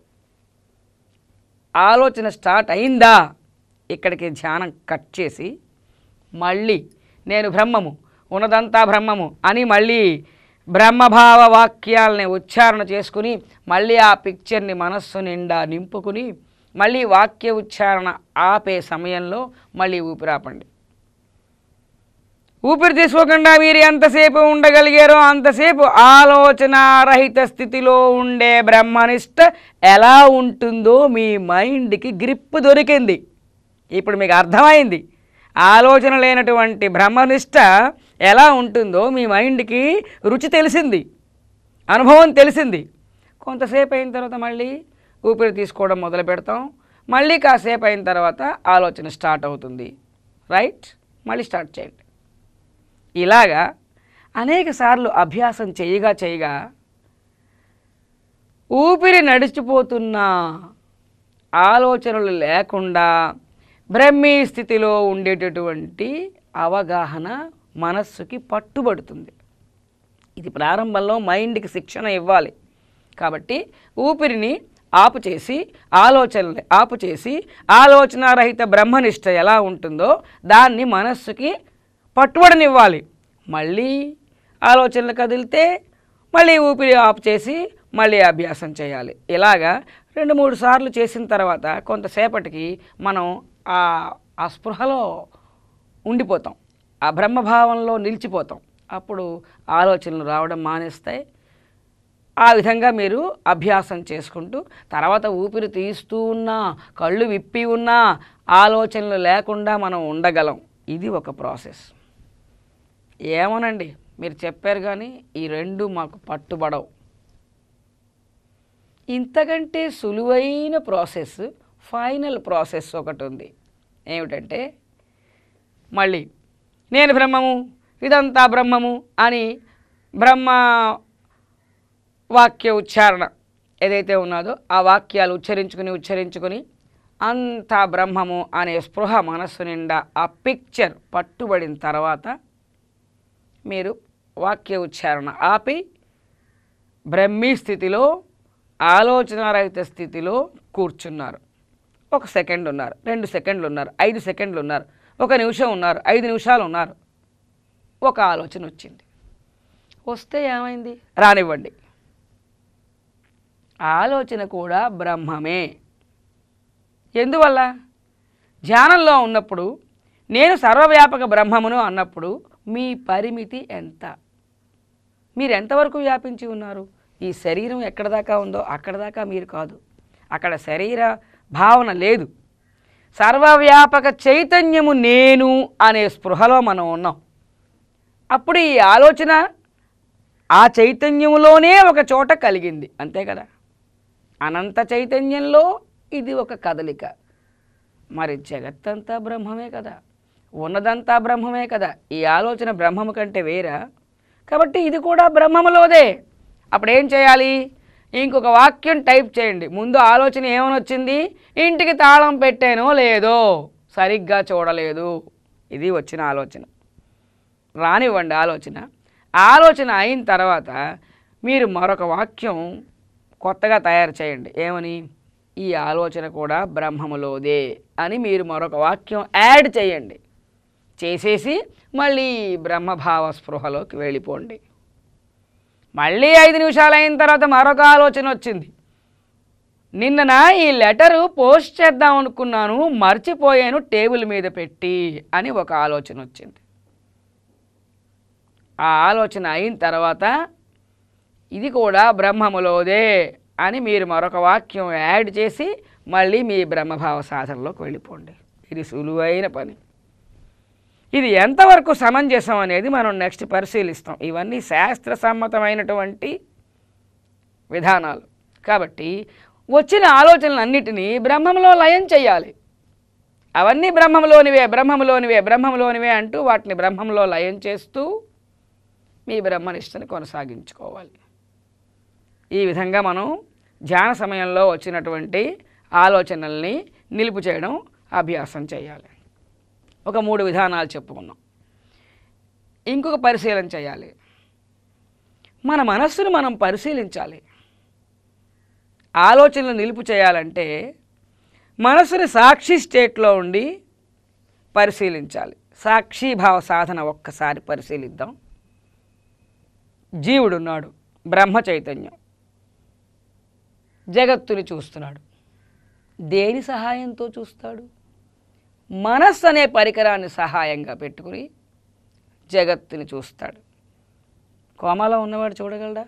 ఆలోచన స్టార్ట్ అయిందా, ఇక్కడికి ధ్యానం కట్ చేసి మళ్ళీ నేను బ్రహ్మము, ఉన్నదంతా బ్రహ్మము అని మళ్ళీ బ్రహ్మభావ వాక్యాలని ఉచ్చారణ చేసుకుని మళ్ళీ ఆ పిక్చర్ని మనస్సు నిండా నింపుకుని మళ్ళీ వాక్య ఉచ్చారణ ఆపే సమయంలో మళ్ళీ ఊపిరాపండి. ఊపిరి తీసుకోకుండా మీరు ఎంతసేపు ఉండగలిగారో అంతసేపు ఆలోచనారహిత స్థితిలో ఉండే బ్రహ్మనిష్ట ఎలా ఉంటుందో మీ మైండ్కి గ్రిప్ దొరికింది. ఇప్పుడు మీకు అర్థమైంది ఆలోచన లేనటువంటి బ్రహ్మనిష్ట ఎలా ఉంటుందో మీ మైండ్కి రుచి తెలిసింది, అనుభవం తెలిసింది. కొంతసేపు అయిన తర్వాత మళ్ళీ ఊపిరి తీసుకోవడం మొదలు పెడతాం, మళ్ళీ కాసేపు అయిన తర్వాత ఆలోచన స్టార్ట్ అవుతుంది. రైట్? మళ్ళీ స్టార్ట్ చేయండి. ఇలాగా అనేక సార్లు అభ్యాసం చేయగా ఊపిరి నడిచిపోతున్నా ఆలోచనలు లేకుండా బ్రహ్మీ స్థితిలో ఉండేటటువంటి అవగాహన మనస్సుకి పట్టుబడుతుంది. ఇది ప్రారంభంలో మైండ్కి శిక్షణ ఇవ్వాలి. కాబట్టి ఊపిరిని ఆపు చేసి ఆలోచనలు ఆపు చేసి ఆలోచనారహిత బ్రహ్మనిష్ట ఎలా ఉంటుందో దాన్ని మనస్సుకి పట్టుబడనివ్వాలి. మళ్ళీ ఆలోచనలు కదిలితే మళ్ళీ ఊపిరి ఆపు చేసి మళ్ళీ అభ్యాసం చేయాలి. ఇలాగా 2-3 సార్లు చేసిన తర్వాత కొంతసేపటికి మనం ఆ స్పృహలో ఉండిపోతాం, ఆ బ్రహ్మభావంలో నిలిచిపోతాం. అప్పుడు ఆలోచనలు రావడం మానేస్తాయి. ఆ విధంగా మీరు అభ్యాసం చేసుకుంటూ తర్వాత ఊపిరి తీస్తూ ఉన్నా కళ్ళు విప్పి ఉన్నా ఆలోచనలు లేకుండా మనం ఉండగలం. ఇది ఒక ప్రాసెస్. ఏమోనండి, మీరు చెప్పారు కానీ ఈ రెండు మాకు పట్టుబడవు. ఇంతకంటే సులువైన ప్రాసెస్, ఫైనల్ ప్రాసెస్ ఒకటి ఉంది. ఏమిటంటే మళ్ళీ నేను బ్రహ్మము, ఇదంతా బ్రహ్మము అని బ్రహ్మ వాక్య ఉచ్చారణ ఏదైతే ఉన్నదో ఆ వాక్యాలు ఉచ్చరించుకుని అంతా బ్రహ్మము అనే స్పృహ మనస్సు నిండా ఆ పిక్చర్ పట్టుబడిన తర్వాత మీరు వాక్య ఉచ్చారణ ఆపి బ్రహ్మీ స్థితిలో ఆలోచనారహిత స్థితిలో కూర్చున్నారు. 1 సెకండ్ ఉన్నారు, 2 సెకండ్లు ఉన్నారు, 5 సెకండ్లు ఉన్నారు, 1 నిమిషం ఉన్నారు, 5 నిమిషాలు ఉన్నారు. ఒక ఆలోచన వచ్చింది. వస్తే ఏమైంది? రానివ్వండి. ఆలోచన కూడా బ్రహ్మమే. ఎందువల్ల? ధ్యానంలో ఉన్నప్పుడు నేను సర్వవ్యాపక బ్రహ్మమును అన్నప్పుడు మీ పరిమితి ఎంత? మీరు ఎంతవరకు వ్యాపించి ఉన్నారు? ఈ శరీరం ఎక్కడ దాకా ఉందో అక్కడ దాకా మీరు కాదు. అక్కడ శరీర భావన లేదు. సర్వవ్యాపక చైతన్యము నేను అనే స్పృహలో మనం ఉన్నాం. అప్పుడు ఈ ఆలోచన ఆ చైతన్యములోనే ఒక చోట కలిగింది, అంతే కదా. అనంత చైతన్యంలో ఇది ఒక కదలిక. మరి జగత్తంతా బ్రహ్మమే కదా, ఉన్నదంతా బ్రహ్మమే కదా. ఈ ఆలోచన బ్రహ్మము కంటే వేరా? కాబట్టి ఇది కూడా బ్రహ్మములోదే. అప్పుడు ఏం చేయాలి? ఇంకొక వాక్యం టైప్ చేయండి. ముందు ఆలోచన ఏమని వచ్చింది? ఇంటికి తాళం పెట్టానో లేదో, సరిగ్గా చూడలేదు. ఇది వచ్చిన ఆలోచన. రానివ్వండి ఆలోచన. ఆలోచన అయిన తర్వాత మీరు మరొక వాక్యం కొత్తగా తయారు చేయండి. ఏమని? ఈ ఆలోచన కూడా బ్రహ్మములోదే అని మీరు మరొక వాక్యం యాడ్ చేయండి. చేసేసి మళ్ళీ బ్రహ్మభావ స్పృహలోకి వెళ్ళిపోండి. మళ్ళీ 5 నిమిషాలు అయిన తర్వాత మరొక ఆలోచన వచ్చింది. నిన్న ఈ లెటరు పోస్ట్ చేద్దాం అనుకున్నాను, మర్చిపోయాను టేబుల్ మీద పెట్టి అని ఒక ఆలోచన వచ్చింది. ఆ ఆలోచన అయిన తర్వాత ఇది కూడా బ్రహ్మములోదే అని మీరు మరొక వాక్యం యాడ్ చేసి మళ్ళీ మీ బ్రహ్మభావ సాధనలోకి వెళ్ళిపోండి. ఇది సులువైన పని. ఇది ఎంతవరకు సమంజసం అనేది మనం నెక్స్ట్ పరిశీలిస్తాం. ఇవన్నీ శాస్త్ర సమ్మతమైనటువంటి విధానాలు. కాబట్టి వచ్చిన ఆలోచనలన్నిటినీ బ్రహ్మంలో లయం చేయాలి. అవన్నీ బ్రహ్మంలోనివే బ్రహ్మంలోనివే బ్రహ్మంలోనివే అంటూ వాటిని బ్రహ్మంలో లయం చేస్తూ మీ బ్రహ్మనిష్టని కొనసాగించుకోవాలి. ఈ విధంగా మనం ధ్యాన సమయంలో వచ్చినటువంటి ఆలోచనల్ని నిలుపు చేయడం అభ్యాసం చేయాలి. ఒక 3 విధానాలు చెప్పుకున్నాం. ఇంకొక పరిశీలన చేయాలి. మన మనస్సును మనం పరిశీలించాలి. ఆలోచనలు నిలుపు చేయాలంటే మనస్సుని సాక్షి స్టేట్లో ఉండి పరిశీలించాలి. సాక్షిభావ సాధన ఒక్కసారి పరిశీలిద్దాం. జీవుడున్నాడు, బ్రహ్మ చైతన్యం జగత్తుని చూస్తున్నాడు. దేని సహాయంతో చూస్తాడు? మనస్సు అనే పరికరాన్ని సహాయంగా పెట్టుకుని జగత్తుని చూస్తాడు. కోమాలో ఉన్నవాడు చూడగలడా?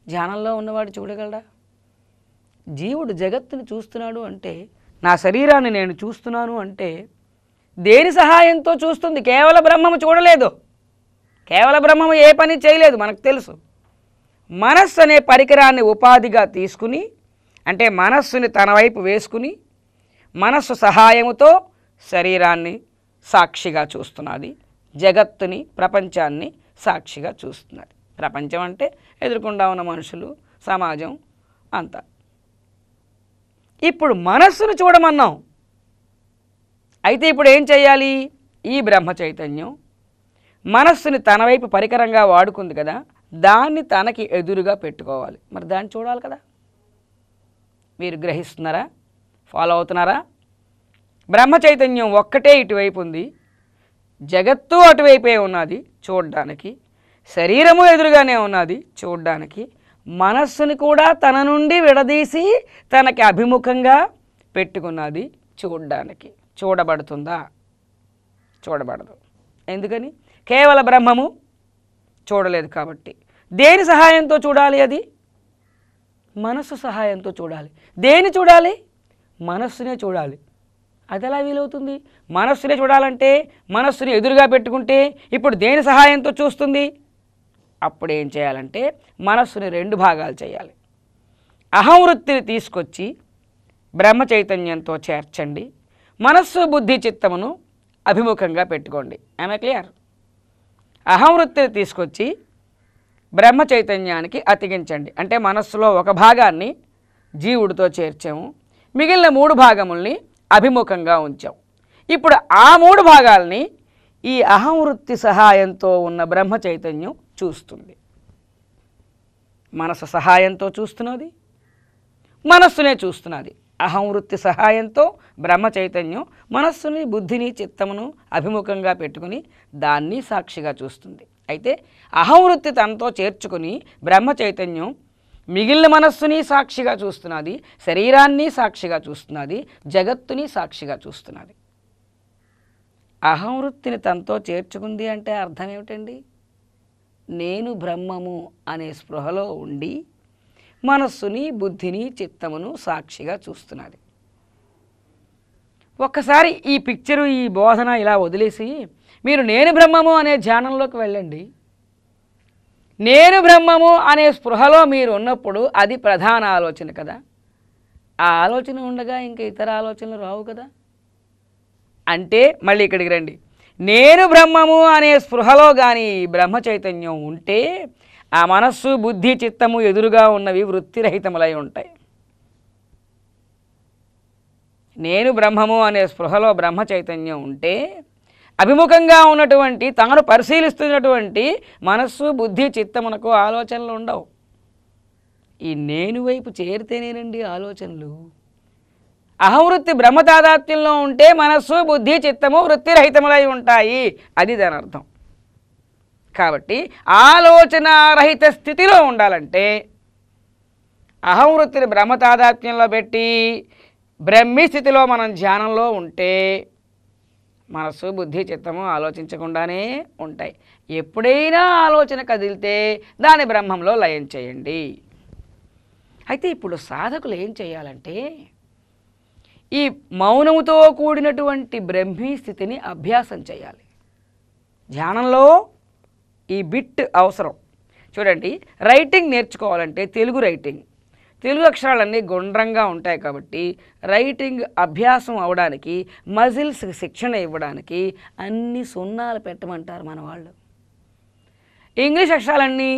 ధ్యానంలో ఉన్నవాడు చూడగలడా? జీవుడు జగత్తుని చూస్తున్నాడు అంటే నా శరీరాన్ని నేను చూస్తున్నాను అంటే దేని సహాయంతో చూస్తుంది? కేవల బ్రహ్మము చూడలేదు, కేవల బ్రహ్మము ఏ పని చేయలేదు, మనకు తెలుసు. మనస్సు అనే పరికరాన్ని ఉపాధిగా తీసుకుని, అంటే మనస్సుని తన వైపు వేసుకుని మనస్సు సహాయముతో శరీరాన్ని సాక్షిగా చూస్తున్నది, జగత్తుని ప్రపంచాన్ని సాక్షిగా చూస్తున్నది. ప్రపంచం అంటే ఎదురుకుండా ఉన్న మనుషులు, సమాజం అంతా. ఇప్పుడు మనస్సును చూడమన్నాం. అయితే ఇప్పుడు ఏం చేయాలి? ఈ బ్రహ్మ చైతన్యం మనస్సుని తన వైపు పరికరంగా వాడుకుంది కదా, దాన్ని తనకి ఎదురుగా పెట్టుకోవాలి. మరి దాన్ని చూడాలి కదా. మీరు గ్రహిస్తున్నారా? ఫాలో అవుతున్నారా? బ్రహ్మ చైతన్యం ఒక్కటే ఇటువైపు ఉంది, జగత్తు అటువైపే ఉన్నది చూడ్డానికి, శరీరము ఎదురుగానే ఉన్నది చూడ్డానికి, మనస్సుని కూడా తన నుండి విడదీసి తనకి అభిముఖంగా పెట్టుకున్నది చూడ్డానికి. చూడబడుతుందా? చూడబడదు. ఎందుకని? కేవల బ్రహ్మము చూడలేదు కాబట్టి. దేని సహాయంతో చూడాలి? అది మనస్సు సహాయంతో చూడాలి. దేని చూడాలి? మనస్సునే చూడాలి. అది ఎలా వీలవుతుంది? మనస్సునే చూడాలంటే మనస్సుని ఎదురుగా పెట్టుకుంటే ఇప్పుడు దేని సహాయంతో చూస్తుంది? అప్పుడు ఏం చేయాలంటే మనస్సుని రెండు భాగాలు చేయాలి. అహం వృత్తిని తీసుకొచ్చి బ్రహ్మ చైతన్యంతో చేర్చండి, మనస్సు బుద్ధి చిత్తమును అభిముఖంగా పెట్టుకోండి. ఆమె క్లియర్? అహం వృత్తిని తీసుకొచ్చి బ్రహ్మ చైతన్యానికి అతికించండి. అంటే మనస్సులో ఒక భాగాన్ని జీవుడితో చేర్చాము, మిగిలిన మూడు భాగముల్ని అభిముఖంగా ఉంచాం. ఇప్పుడు ఆ మూడు భాగాల్ని ఈ అహం వృత్తి సహాయంతో ఉన్న బ్రహ్మ చైతన్యం చూస్తుంది. మనసు సహాయంతో చూస్తున్నది, మనస్సునే చూస్తున్నది. అహం వృత్తి సహాయంతో బ్రహ్మ చైతన్యం మనస్సుని బుద్ధిని చిత్తమును అభిముఖంగా పెట్టుకుని దాన్ని సాక్షిగా చూస్తుంది. అయితే అహం వృత్తి తనతో చేర్చుకుని బ్రహ్మ చైతన్యం మిగిలిన మనస్సుని సాక్షిగా చూస్తున్నది, శరీరాన్ని సాక్షిగా చూస్తున్నది, జగత్తుని సాక్షిగా చూస్తున్నది. అహం వృత్తిని తనతో చేర్చుకుంది అంటే అర్థం ఏమిటండి? నేను బ్రహ్మము అనే స్పృహలో ఉండి మనస్సుని బుద్ధిని చిత్తమును సాక్షిగా చూస్తున్నది. ఒక్కసారి ఈ పిక్చరు, ఈ బోధన ఇలా వదిలేసి మీరు నేను బ్రహ్మము అనే ధ్యానంలోకి వెళ్ళండి. నేను బ్రహ్మము అనే స్పృహలో మీరు ఉన్నప్పుడు అది ప్రధాన ఆలోచన కదా. ఆ ఆలోచన ఉండగా ఇంకా ఇతర ఆలోచనలు రావు కదా. అంటే మళ్ళీ ఇక్కడికి రండి. నేను బ్రహ్మము అనే స్పృహలో కానీ బ్రహ్మ చైతన్యం ఉంటే ఆ మనస్సు బుద్ధి చిత్తము ఎదురుగా ఉన్నవి వృత్తిరహితములై ఉంటాయి. నేను బ్రహ్మము అనే స్పృహలో బ్రహ్మ చైతన్యం ఉంటే అభిముఖంగా ఉన్నటువంటి తాను పరిశీలిస్తున్నటువంటి మనస్సు బుద్ధి చిత్తమునకు ఆలోచనలు ఉండవు. ఈ నేను వైపు చేరితేనేనండి ఆలోచనలు. అహంవృత్తి బ్రహ్మ తాదాత్మ్యంలో ఉంటే మనస్సు బుద్ధి చిత్తము వృత్తిరహితములై ఉంటాయి. అది దాని అర్థం. కాబట్టి ఆలోచనారహిత స్థితిలో ఉండాలంటే అహంవృత్తిని బ్రహ్మ తాదాత్మ్యంలో పెట్టి బ్రహ్మీ స్థితిలో మనం ధ్యానంలో ఉంటే మనస్సు బుద్ధి చిత్తము ఆలోచించకుండానే ఉంటాయి. ఎప్పుడైనా ఆలోచన కదిలితే దాని బ్రహ్మంలో లయం చేయండి. అయితే ఇప్పుడు సాధకులు ఏం చేయాలంటే ఈ మౌనముతో కూడినటువంటి బ్రహ్మీ స్థితిని అభ్యాసం చేయాలి. ధ్యానంలో ఈ బిట్ అవసరం. చూడండి, రైటింగ్ నేర్చుకోవాలంటే తెలుగు రైటింగ్, తెలుగు అక్షరాలన్నీ గుండ్రంగా ఉంటాయి కాబట్టి రైటింగ్ అభ్యాసం అవడానికి మజిల్స్ శిక్షణ ఇవ్వడానికి అన్ని సున్నాలు పెట్టమంటారు మన వాళ్ళు. ఇంగ్లీష్ అక్షరాలన్నీ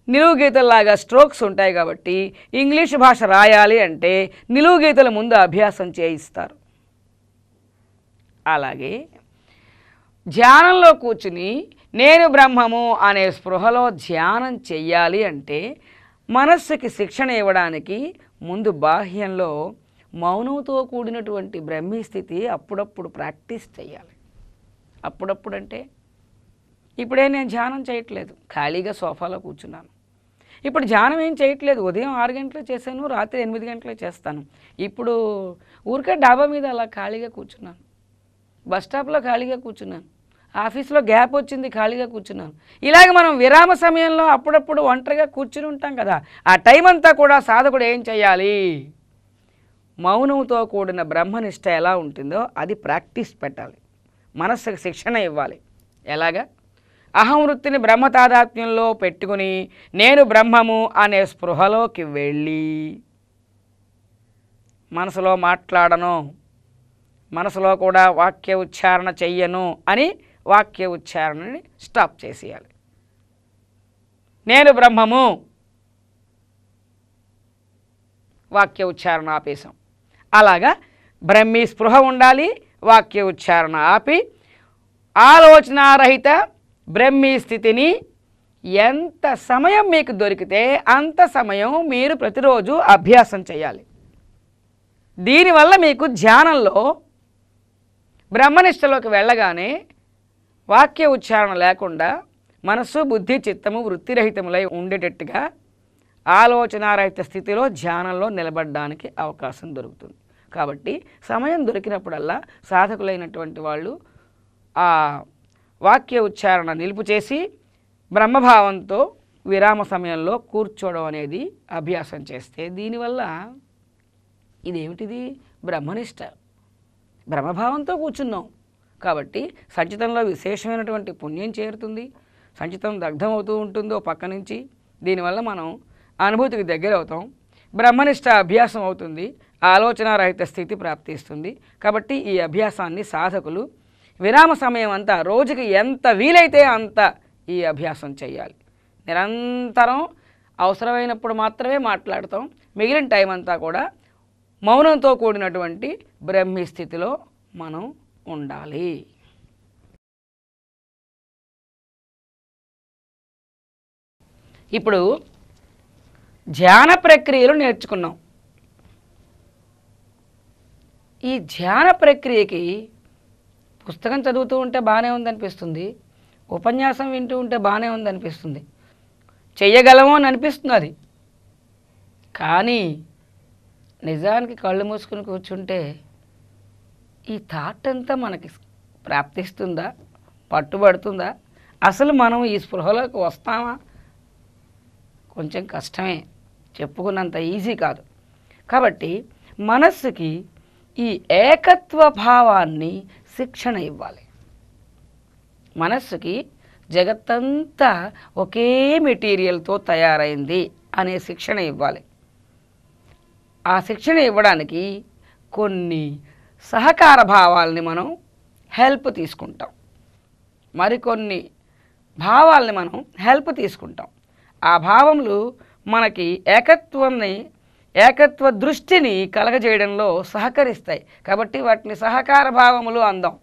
నిలువు గీతల్లాగా స్ట్రోక్స్ ఉంటాయి కాబట్టి ఇంగ్లీష్ భాష రాయాలి అంటే నిలువు గీతల ముందు అభ్యాసం చేయిస్తారు. అలాగే ధ్యానంలో కూర్చుని నేను బ్రహ్మము అనే స్పృహలో ధ్యానం చెయ్యాలి అంటే మనస్సుకి శిక్షణ ఇవ్వడానికి ముందు బాహ్యంలో మౌనంతో కూడినటువంటి బ్రహ్మీ స్థితి అప్పుడప్పుడు ప్రాక్టీస్ చేయాలి. అప్పుడప్పుడు అంటే ఇప్పుడే నేను ధ్యానం చేయట్లేదు, ఖాళీగా సోఫాలో కూర్చున్నాను. ఇప్పుడు ధ్యానం ఏం చేయట్లేదు, ఉదయం 6 గంటలకు చేశాను, రాత్రి 8 గంటలకు చేస్తాను. ఇప్పుడు ఊరికే డాబా మీద అలా ఖాళీగా కూర్చున్నాను, బస్ స్టాప్లో ఖాళీగా కూర్చున్నాను, ఆఫీస్లో గ్యాప్ వచ్చింది ఖాళీగా కూర్చున్నాను. ఇలాగ మనం విరామ సమయంలో అప్పుడప్పుడు ఒంటరిగా కూర్చుని ఉంటాం కదా. ఆ టైం అంతా కూడా సాధకుడు ఏం చేయాలి? మౌనంతో కూడిన బ్రహ్మనిష్ట ఎలా ఉంటుందో అది ప్రాక్టీస్ పెట్టాలి, మనస్సుకు శిక్షణ ఇవ్వాలి. ఎలాగా? అహం వృత్తిని బ్రహ్మ తాదాత్మ్యంలో పెట్టుకుని నేను బ్రహ్మము అనే స్పృహలోకి వెళ్ళి మనసులో మాట్లాడను, మనసులో కూడా వాక్య ఉచ్చారణ చెయ్యను అని వాక్య ఉచ్చారణని స్టాప్ చేసేయాలి. నేను బ్రహ్మము వాక్య ఉచ్చారణ ఆపేశాం. అలాగా బ్రహ్మీ స్పృహ ఉండాలి, వాక్య ఉచ్చారణ ఆపి ఆలోచనారహిత బ్రహ్మీ స్థితిని ఎంత సమయం మీకు దొరికితే అంత సమయం మీరు ప్రతిరోజు అభ్యాసం చేయాలి. దీనివల్ల మీకు ధ్యానంలో బ్రహ్మనిష్టలోకి వెళ్ళగానే వాక్య ఉచ్చారణ లేకుండా మనస్సు బుద్ధి చిత్తము వృత్తిరహితములై ఉండేటట్టుగా ఆలోచనారహిత స్థితిలో ధ్యానంలో నిలబడడానికి అవకాశం దొరుకుతుంది. కాబట్టి సమయం దొరికినప్పుడల్లా సాధకులైనటువంటి వాళ్ళు ఆ వాక్య ఉచ్చారణ నిలుపు చేసి బ్రహ్మభావంతో విరామ సమయంలో కూర్చోవడం అనేది అభ్యాసం చేస్తే దీనివల్ల ఇదేమిటిది బ్రహ్మనిష్ట, బ్రహ్మభావంతో కూర్చున్నాం కాబట్టి సంచితంలో విశేషమైనటువంటి పుణ్యం చేరుతుంది. సంచితం దగ్ధమవుతూ ఉంటుందో పక్క నుంచి, దీనివల్ల మనం అనుభూతికి దగ్గర అవుతాం, బ్రహ్మనిష్ట అభ్యాసం అవుతుంది, ఆలోచనారహిత స్థితి ప్రాప్తిస్తుంది. కాబట్టి ఈ అభ్యాసాన్ని సాధకులు విరామ సమయం అంతా రోజుకి ఎంత వీలైతే అంత ఈ అభ్యాసం చేయాలి. నిరంతరం అవసరమైనప్పుడు మాత్రమే మాట్లాడతాం, మిగిలిన టైం అంతా కూడా మౌనంతో కూడినటువంటి బ్రహ్మీ స్థితిలో మనం ఉండాలి. ఇప్పుడు ధ్యాన ప్రక్రియలు నేర్చుకున్నాం. ఈ ధ్యాన ప్రక్రియకి పుస్తకం చదువుతూ ఉంటే బాగానే ఉందనిపిస్తుంది, ఉపన్యాసం వింటూ ఉంటే బాగానే ఉందనిపిస్తుంది, చెయ్యగలమో అని అనిపిస్తుంది. కానీ నిజానికి కళ్ళు మూసుకుని కూర్చుంటే ఈ థాట్ అంతా మనకి ప్రాప్తిస్తుందా, పట్టుబడుతుందా, అసలు మనం ఈ స్పృహలోకి వస్తామా? కొంచెం కష్టమే, చెప్పుకున్నంత ఈజీ కాదు. కాబట్టి మనస్సుకి ఈ ఏకత్వ భావాన్ని శిక్షణ ఇవ్వాలి. మనస్సుకి జగత్తంతా ఒకే మెటీరియల్తో తయారైంది అనే శిక్షణ ఇవ్వాలి. ఆ శిక్షణ ఇవ్వడానికి కొన్ని సహకార భావాల్ని మనం హెల్ప్ తీసుకుంటాం, మరికొన్ని భావాల్ని మనం హెల్ప్ తీసుకుంటాం. ఆ భావములు మనకి ఏకత్వ దృష్టిని కలగజేయడంలో సహకరిస్తాయి. కాబట్టి వాటిని సహకార భావములు అందాం.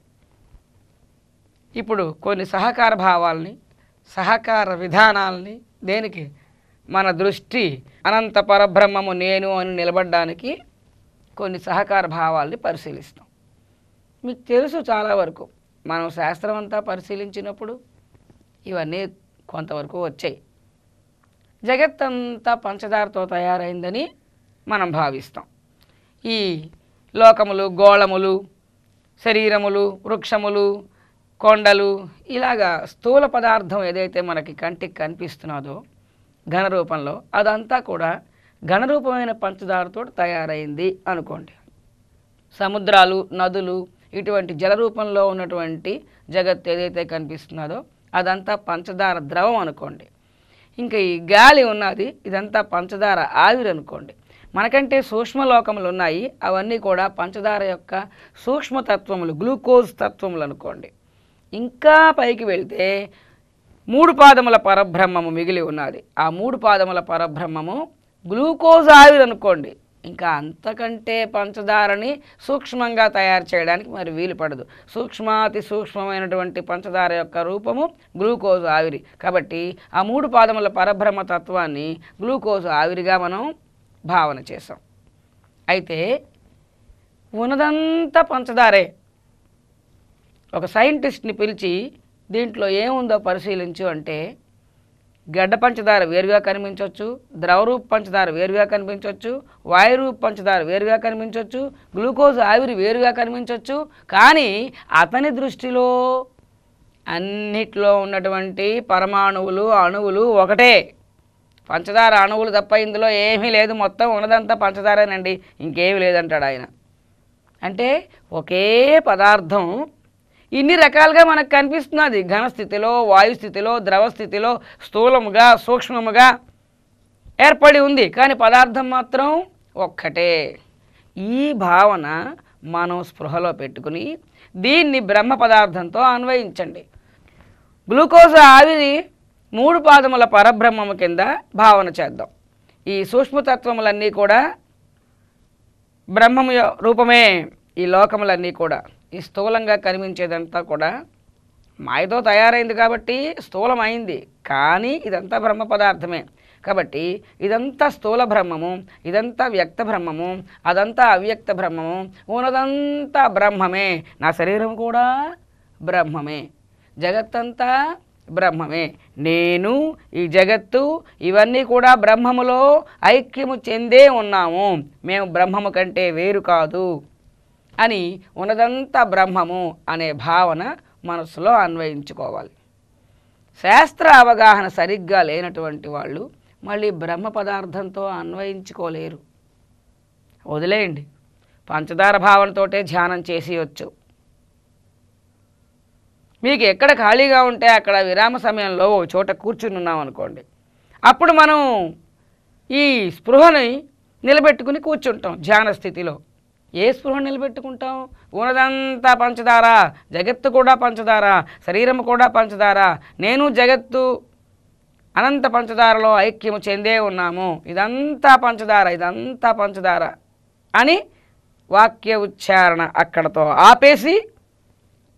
ఇప్పుడు కొన్ని సహకార భావాల్ని, సహకార విధానాల్ని, దేనికి మన దృష్టి అనంత పరబ్రహ్మము నేను అని నిలబడడానికి కొన్ని సహకార భావాల్ని పరిశీలిస్తాం. మీకు తెలుసు, చాలా వరకు మనం శాస్త్రం అంతా పరిశీలించినప్పుడు ఇవన్నీ కొంతవరకు వచ్చాయి. జగత్తంతా పంచదారతో తయారైందని మనం భావిస్తాం. ఈ లోకములు, గోళములు, శరీరములు, వృక్షములు, కొండలు, ఇలాగా స్థూల పదార్థం ఏదైతే మనకి కంటికి కనిపిస్తున్నదో ఘన రూపంలో, అదంతా కూడా ఘనరూపమైన పంచదారతో తయారైంది అనుకోండి. సముద్రాలు, నదులు, ఇటువంటి జల రూపంలో ఉన్నటువంటి జగత్ ఏదైతే కనిపిస్తున్నదో అదంతా పంచదార ద్రవం అనుకోండి. ఇంకా ఈ గాలి ఉన్నది, ఇదంతా పంచదార ఆవిరి అనుకోండి. మనకంటే సూక్ష్మలోకములు ఉన్నాయి, అవన్నీ కూడా పంచదార యొక్క సూక్ష్మతత్వములు, గ్లూకోజ్ తత్వములు అనుకోండి. ఇంకా పైకి వెళ్తే 3 పాదముల పరబ్రహ్మము మిగిలి ఉన్నది. ఆ 3 పాదముల పరబ్రహ్మము గ్లూకోజ్ ఆవిరి అనుకోండి. ఇంకా అంతకంటే పంచదారని సూక్ష్మంగా తయారు చేయడానికి మరి వీలు పడదు. సూక్ష్మాతి సూక్ష్మమైనటువంటి పంచదార యొక్క రూపము గ్లూకోజ్ ఆవిరి. కాబట్టి ఆ 3 పాదముల పరబ్రహ్మ తత్వాన్ని గ్లూకోజ్ ఆవిరిగా మనం భావన చేసాం. అయితే ఉన్నదంతా పంచదారే. ఒక సైంటిస్ట్ని పిలిచి దీంట్లో ఏముందో పరిశీలించు అంటే గడ్డ పంచదార వేరుగా కనిపించవచ్చు, ద్రవరూప పంచదార వేరుగా కనిపించవచ్చు, వాయురూప పంచదార వేరుగా కనిపించవచ్చు, గ్లూకోజ్ ఆవిరి వేరుగా కనిపించవచ్చు. కానీ అతని దృష్టిలో అన్నిట్లో ఉన్నటువంటి పరమాణువులు, అణువులు ఒకటే. పంచదార అణువులు తప్ప ఇందులో ఏమీ లేదు, మొత్తం ఉన్నదంతా పంచదారేనండి, ఇంకేమీ లేదంటాడు ఆయన. అంటే ఒకే పదార్థం ఇన్ని రకాలుగా మనకు కనిపిస్తున్నది. ఘనస్థితిలో, వాయుస్థితిలో, ద్రవస్థితిలో, స్థూలముగా, సూక్ష్మముగా ఏర్పడి ఉంది, కానీ పదార్థం మాత్రం ఒక్కటే. ఈ భావన మనం స్పృహలో పెట్టుకుని దీన్ని బ్రహ్మ పదార్థంతో అన్వయించండి. గ్లూకోజ్ ఆవిరి 3 పాదముల పరబ్రహ్మము కింద భావన చేద్దాం. ఈ సూక్ష్మతత్వములన్నీ కూడా బ్రహ్మము రూపమే. ఈ లోకములన్నీ కూడా, ఈ స్థూలంగా కనిపించేదంతా కూడా మాయతో తయారైంది కాబట్టి స్థూలమైంది, కానీ ఇదంతా బ్రహ్మ పదార్థమే. కాబట్టి ఇదంతా స్థూల బ్రహ్మము, ఇదంతా వ్యక్త బ్రహ్మము, అదంతా అవ్యక్త బ్రహ్మము, ఉన్నదంతా బ్రహ్మమే. నా శరీరం కూడా బ్రహ్మమే, జగత్తంతా బ్రహ్మమే. నేను, ఈ జగత్తు, ఇవన్నీ కూడా బ్రహ్మములో ఐక్యము చెందే ఉన్నాము. మేము బ్రహ్మము కంటే వేరు కాదు అని ఉన్నదంతా బ్రహ్మము అనే భావన మనసులో అన్వయించుకోవాలి. శాస్త్ర అవగాహన సరిగ్గా లేనటువంటి వాళ్ళు మళ్ళీ బ్రహ్మ పదార్థంతో అన్వయించుకోలేరు. వదిలేయండి, పంచదార భావనతోటే ధ్యానం చేసేయచ్చు. మీకు ఎక్కడ ఖాళీగా ఉంటే అక్కడ విరామ సమయంలో ఓ చోట కూర్చుని ఉన్నాం అనుకోండి, అప్పుడు మనం ఈ స్పృహని నిలబెట్టుకుని కూర్చుంటాం ధ్యాన స్థితిలో. ఏ స్పృహ నిలబెట్టుకుంటాం? ఉన్నదంతా పంచదార, జగత్తు కూడా పంచదార, శరీరము కూడా పంచదార, నేను జగత్తు అనంత పంచదారలో ఐక్యము చెందే ఉన్నాము, ఇదంతా పంచదార, ఇదంతా పంచదార అని వాక్య ఉచ్చారణ అక్కడతో ఆపేసి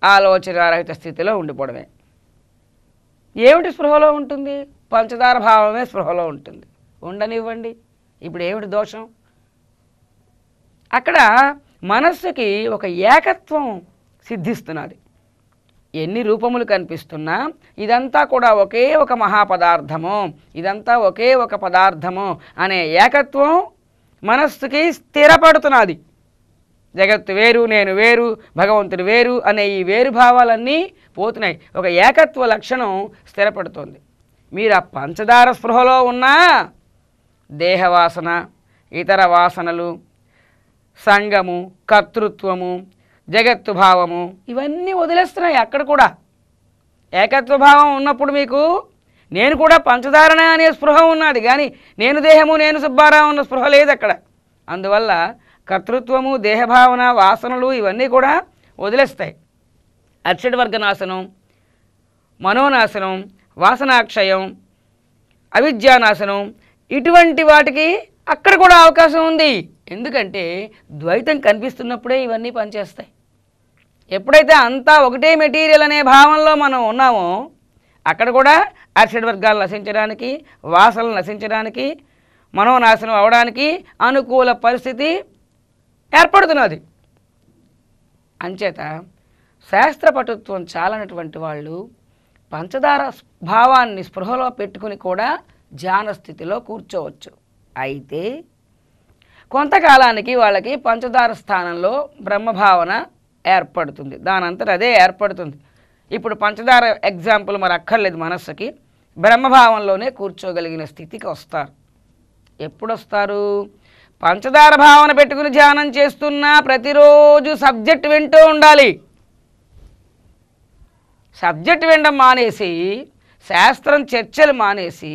ఆలోచనారహిత స్థితిలో ఉండిపోవడమే. ఏమిటి స్పృహలో ఉంటుంది? పంచదార భావమే స్పృహలో ఉంటుంది. ఉండనివ్వండి. ఇప్పుడు ఏమిటి దోషం? అక్కడ మనస్సుకి ఒక ఏకత్వం సిద్ధిస్తున్నది. ఎన్ని రూపములు కనిపిస్తున్నా ఇదంతా కూడా ఒకే ఒక మహాపదార్థము, ఇదంతా ఒకే ఒక పదార్థము అనే ఏకత్వం మనస్సుకి స్థిరపడుతున్నది. జగత్తు వేరు, నేను వేరు, భగవంతుడు వేరు అనే ఈ వేరు భావాలన్నీ పోతున్నాయి. ఒక ఏకత్వ లక్షణం స్థిరపడుతుంది. మీరు ఆ పంచదార స్పృహలో ఉన్నా దేహవాసన, ఇతర వాసనలు, సంగము, కర్తృత్వము, జగత్తు భావము ఇవన్నీ వదిలేస్తున్నాయి. అక్కడ కూడా ఏకత్వ భావం ఉన్నప్పుడు మీకు నేను కూడా పంచదారణ అనే స్పృహ ఉన్నది, కానీ నేను దేహము, నేను సుబ్బారావు ఉన్న స్పృహ లేదు అక్కడ. అందువల్ల కర్తృత్వము, దేహభావన, వాసనలు ఇవన్నీ కూడా వదిలేస్తాయి. అర్షడ్వర్గ నాశనం, మనోనాశనం, వాసనాక్షయం, అవిద్యానాశనం ఇటువంటి వాటికి అక్కడ కూడా అవకాశం ఉంది. ఎందుకంటే ద్వైతం కనిపిస్తున్నప్పుడే ఇవన్నీ పనిచేస్తాయి. ఎప్పుడైతే అంతా ఒకటే మెటీరియల్ అనే భావనలో మనం ఉన్నామో అక్కడ కూడా అర్షడ్వర్గాలు నశించడానికి, వాసనలు నశించడానికి, మనోనాశనం అవడానికి అనుకూల పరిస్థితి ఏర్పడుతున్నది. అంచేత శాస్త్రపటుత్వం చాలనటువంటి వాళ్ళు పంచదార భావాన్ని స్పృహలో పెట్టుకుని కూడా ధ్యాన స్థితిలో కూర్చోవచ్చు. అయితే కొంతకాలానికి వాళ్ళకి పంచదార స్థానంలో బ్రహ్మభావన ఏర్పడుతుంది, దానంతట అదే ఏర్పడుతుంది. ఇప్పుడు పంచదార ఎగ్జాంపుల్ మరి అక్కర్లేదు, మనస్సుకి బ్రహ్మభావంలోనే కూర్చోగలిగిన స్థితికి వస్తారు. ఎప్పుడు వస్తారు? పంచదార భావన పెట్టుకుని ధ్యానం చేస్తున్నా ప్రతిరోజు సబ్జెక్ట్ వింటూ ఉండాలి. సబ్జెక్ట్ వినడం మానేసి, శాస్త్రం చర్చలు మానేసి,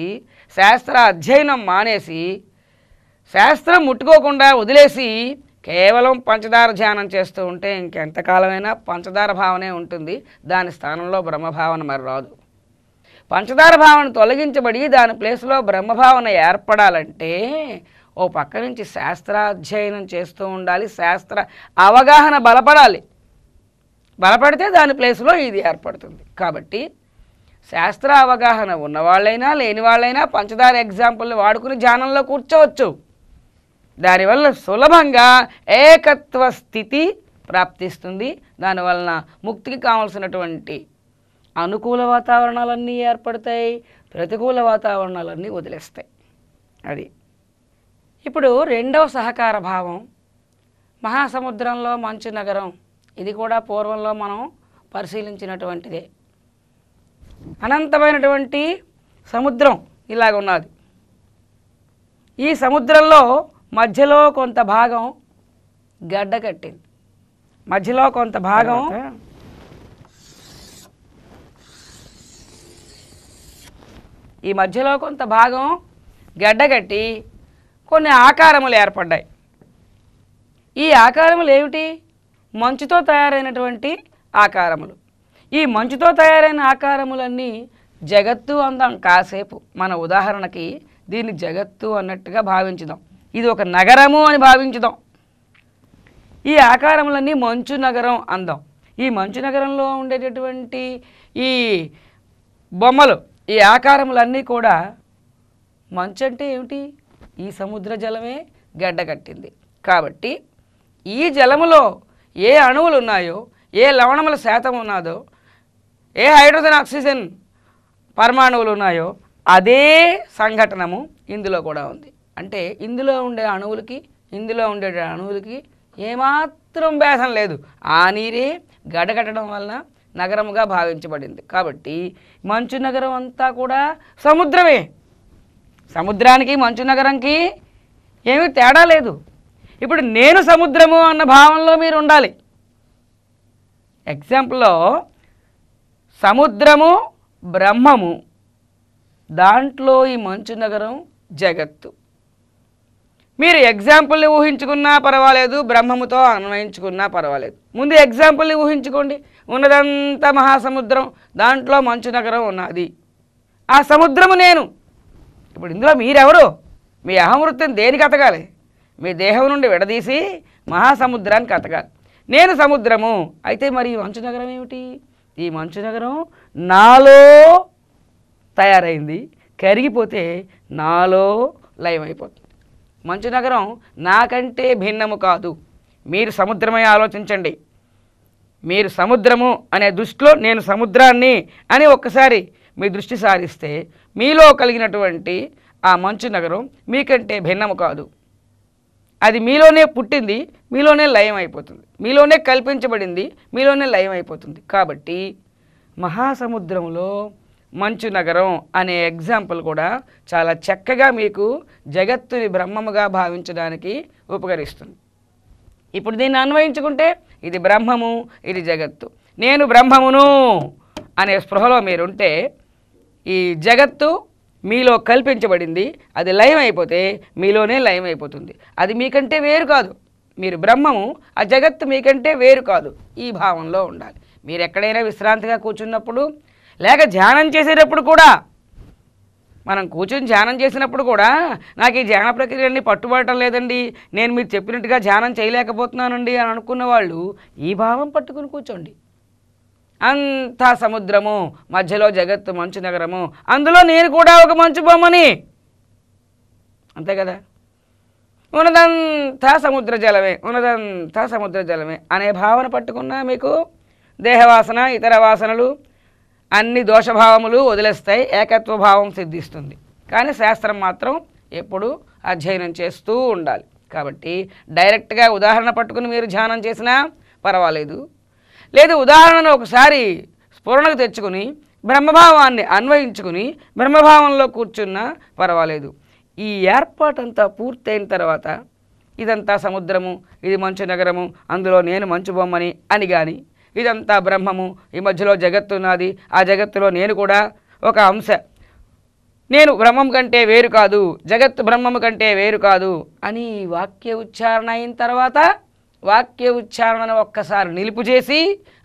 శాస్త్ర అధ్యయనం మానేసి, శాస్త్రం ముట్టుకోకుండా వదిలేసి కేవలం పంచదార ధ్యానం చేస్తూ ఉంటే ఇంకెంతకాలమైనా పంచదార భావనే ఉంటుంది. దాని స్థానంలో బ్రహ్మభావన మరి రాదు. పంచదార భావన తొలగించబడి దాని ప్లేస్లో బ్రహ్మభావన ఏర్పడాలంటే ఓ పక్క నుంచి శాస్త్రాధ్యయనం చేస్తూ ఉండాలి, శాస్త్ర అవగాహన బలపడాలి. బలపడితే దాని ప్లేస్లో ఇది ఏర్పడుతుంది. కాబట్టి శాస్త్ర అవగాహన ఉన్నవాళ్ళైనా లేని వాళ్ళైనా పంచదార ఎగ్జాంపుల్ని వాడుకుని ధ్యానంలో కూర్చోవచ్చు. దానివల్ల సులభంగా ఏకత్వ స్థితి ప్రాప్తిస్తుంది. దానివలన ముక్తికి కావాల్సినటువంటి అనుకూల వాతావరణాలన్నీ ఏర్పడతాయి, ప్రతికూల వాతావరణాలన్నీ వదిలేస్తాయి. అది ఇప్పుడు రెండవ సహకార భావం మహాసముద్రంలో మంచు నగరం. ఇది కూడా పూర్వంలో మనం పరిశీలించినటువంటిదే. అనంతమైనటువంటి సముద్రం ఇలాగ ఉన్నది. ఈ సముద్రంలో మధ్యలో కొంత భాగం గడ్డ కట్టింది. మధ్యలో కొంత భాగం ఈ మధ్యలో కొంత భాగం గడ్డగట్టి కొన్ని ఆకారములు ఏర్పడ్డాయి. ఈ ఆకారములు ఏమిటి? మంచుతో తయారైనటువంటి ఆకారములు. ఈ మంచుతో తయారైన ఆకారములన్నీ జగత్తు అందాం. కాసేపు మన ఉదాహరణకి దీన్ని జగత్తు అన్నట్టుగా భావించుదాం. ఇది ఒక నగరము అని భావించుదాం. ఈ ఆకారములన్నీ మంచు నగరం అందాం. ఈ మంచు నగరంలో ఉండేటటువంటి ఈ బొమ్మలు, ఈ ఆకారములన్నీ కూడా మంచు అంటే ఏమిటి? ఈ సముద్ర జలమే గడ్డకట్టింది. కాబట్టి ఈ జలములో ఏ అణువులు ఉన్నాయో, ఏ లవణముల శాతం ఉన్నదో, ఏ హైడ్రోజన్ ఆక్సిజన్ పరమాణువులు ఉన్నాయో అదే సంఘటనము ఇందులో కూడా ఉంది. అంటే ఇందులో ఉండే అణువులకి ఇందులో ఉండే అణువులకి ఏమాత్రం భేదం లేదు. ఆ నీరే గడ్డకట్టడం వలన నగరముగా భావించబడింది. కాబట్టి మంచు నగరం అంతా కూడా సముద్రమే. సముద్రానికి మంచు నగరంకి ఏమీ తేడా లేదు. ఇప్పుడు నేను సముద్రము అన్న భావంలో మీరు ఉండాలి. ఎగ్జాంపుల్లో సముద్రము బ్రహ్మము, దాంట్లో ఈ మంచు నగరం జగత్తు. మీరు ఎగ్జాంపుల్ని ఊహించుకున్నా పర్వాలేదు, బ్రహ్మముతో అన్వయించుకున్నా పర్వాలేదు. ముందు ఎగ్జాంపుల్ని ఊహించుకోండి. ఉన్నదంతా మహాసముద్రం, దాంట్లో మంచు నగరం ఉన్నది. ఆ సముద్రము నేను. ఇప్పుడు ఇందులో మీరెవరు? మీ అహంవృత్తిని దేనికి అతగాలి? మీ దేహం నుండి విడదీసి మహాసముద్రానికి అతగాలి. నేను సముద్రము. అయితే మరి ఈ మంచు నగరం ఏమిటి? ఈ మంచు నగరం నాలో తయారైంది, కరిగిపోతే నాలో లయమైపోతుంది. మంచు నగరం నాకంటే భిన్నము కాదు. మీరు సముద్రమై ఆలోచించండి. మీరు సముద్రము అనే దృష్టిలో నేను సముద్రాన్ని అని ఒక్కసారి మీ దృష్టి సారిస్తే మీలో కలిగినటువంటి ఆ మంచు నగరం మీకంటే భిన్నము కాదు. అది మీలోనే పుట్టింది, మీలోనే లయం అయిపోతుంది. మీలోనే కల్పించబడింది, మీలోనే లయం అయిపోతుంది. కాబట్టి మహాసముద్రంలో మంచు నగరం అనే ఎగ్జాంపుల్ కూడా చాలా చక్కగా మీకు జగత్తుని బ్రహ్మముగా భావించడానికి ఉపకరిస్తుంది. ఇప్పుడు దీన్ని అన్వయించుకుంటే ఇది బ్రహ్మము, ఇది జగత్తు. నేను బ్రహ్మమును అనే స్పృహలో మీరుంటే ఈ జగత్తు మీలో కల్పించబడింది, అది లయం అయిపోతే మీలోనే లయం అయిపోతుంది. అది మీకంటే వేరు కాదు. మీరు బ్రహ్మము, ఆ జగత్తు మీకంటే వేరు కాదు. ఈ భావంలో ఉండాలి. మీరు ఎక్కడైనా విశ్రాంతిగా కూర్చున్నప్పుడు, లేక ధ్యానం చేసేటప్పుడు కూడా, మనం కూర్చొని ధ్యానం చేసినప్పుడు కూడా నాకు ఈ ధ్యాన ప్రక్రియలన్నీ పట్టుబడటం లేదండి, నేను మీరు చెప్పినట్టుగా ధ్యానం చేయలేకపోతున్నానండి అని అనుకున్న వాళ్ళు ఈ భావం పట్టుకుని కూర్చోండి. అంతా సముద్రము, మధ్యలో జగత్తు మంచు నగరము, అందులో నేను కూడా ఒక మంచు బొమ్మని. అంతే కదా? ఉన్నదంతా సముద్ర జలమే, ఉన్నదంతా సముద్ర జలమే అనే భావన పట్టుకున్నా మీకు దేహవాసన, ఇతర వాసనలు అన్ని దోషభావములు వదిలేస్తాయి, ఏకత్వ భావం సిద్ధిస్తుంది. కానీ శాస్త్రం మాత్రం ఎప్పుడు అధ్యయనం చేస్తూ ఉండాలి. కాబట్టి డైరెక్ట్గా ఉదాహరణ పట్టుకుని మీరు ధ్యానం చేసినా పర్వాలేదు, లేదు ఉదాహరణను ఒకసారి స్ఫురణకు తెచ్చుకుని బ్రహ్మభావాన్ని అన్వయించుకుని బ్రహ్మభావంలో కూర్చున్నా పర్వాలేదు. ఈ ఏర్పాటంతా పూర్తయిన తర్వాత ఇదంతా సముద్రము, ఇది మంచు నగరము, అందులో నేను మంచు బొమ్మని అని కానీ, ఇదంతా బ్రహ్మము, ఈ మధ్యలో జగత్తు ఉన్నది, ఆ జగత్తులో నేను కూడా ఒక అంశ, నేను బ్రహ్మం కంటే వేరు కాదు, జగత్తు బ్రహ్మము కంటే వేరు కాదు అని వాక్య ఉచ్చారణ అయిన తర్వాత వాక్య ఉచ్చారణను ఒక్కసారి నిలుపు చేసి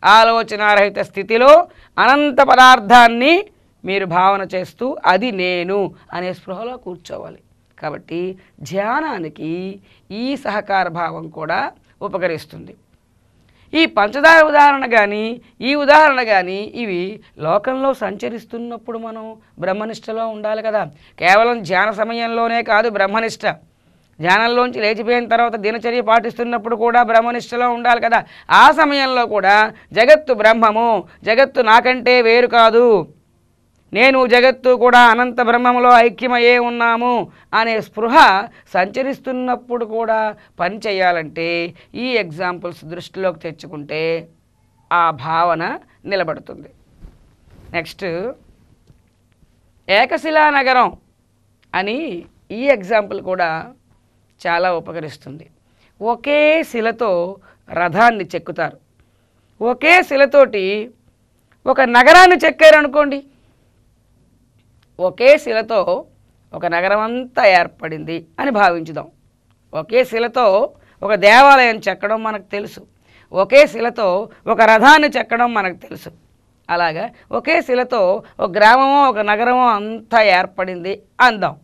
ఆలోచనారహిత స్థితిలో అనంత పదార్థాన్ని మీరు భావన చేస్తూ అది నేను అనే స్పృహలో కూర్చోవాలి. కాబట్టి ధ్యానానికి ఈ సహకార భావం కూడా ఉపకరిస్తుంది. ఈ పంచదార ఉదాహరణ కానీ, ఈ ఉదాహరణ కానీ ఇవి లోకంలో సంచరిస్తున్నప్పుడు మనం బ్రహ్మనిష్టలో ఉండాలి కదా. కేవలం ధ్యాన సమయంలోనే కాదు బ్రహ్మనిష్ట, ధ్యానంలోంచి లేచిపోయిన తర్వాత దినచర్య పాటిస్తున్నప్పుడు కూడా బ్రహ్మనిష్టలో ఉండాలి కదా. ఆ సమయంలో కూడా జగత్తు బ్రహ్మము, జగత్తు నాకంటే వేరు కాదు, నేను జగత్తు కూడా అనంత బ్రహ్మములో ఐక్యమయ్యే ఉన్నాము అనే స్పృహ సంచరిస్తున్నప్పుడు కూడా పని చేయాలంటే ఈ ఎగ్జాంపుల్స్ దృష్టిలోకి తెచ్చుకుంటే ఆ భావన నిలబడుతుంది. నెక్స్ట్ ఏకశిలా నగరం అని ఈ ఎగ్జాంపుల్ కూడా చాలా ఉపకరిస్తుంది. ఒకే శిలతో రథాన్ని చెక్కుతారు. ఒకే శిలతోటి ఒక నగరాన్ని చెక్కారనుకోండి. ఒకే శిలతో ఒక నగరం అంతా ఏర్పడింది అని భావించుదాం. ఒకే శిలతో ఒక దేవాలయం చెక్కడం మనకు తెలుసు. ఒకే శిలతో ఒక రథాన్ని చెక్కడం మనకు తెలుసు. అలాగా ఒకే శిలతో ఒక గ్రామమో ఒక నగరమో అంతా ఏర్పడింది అందాం.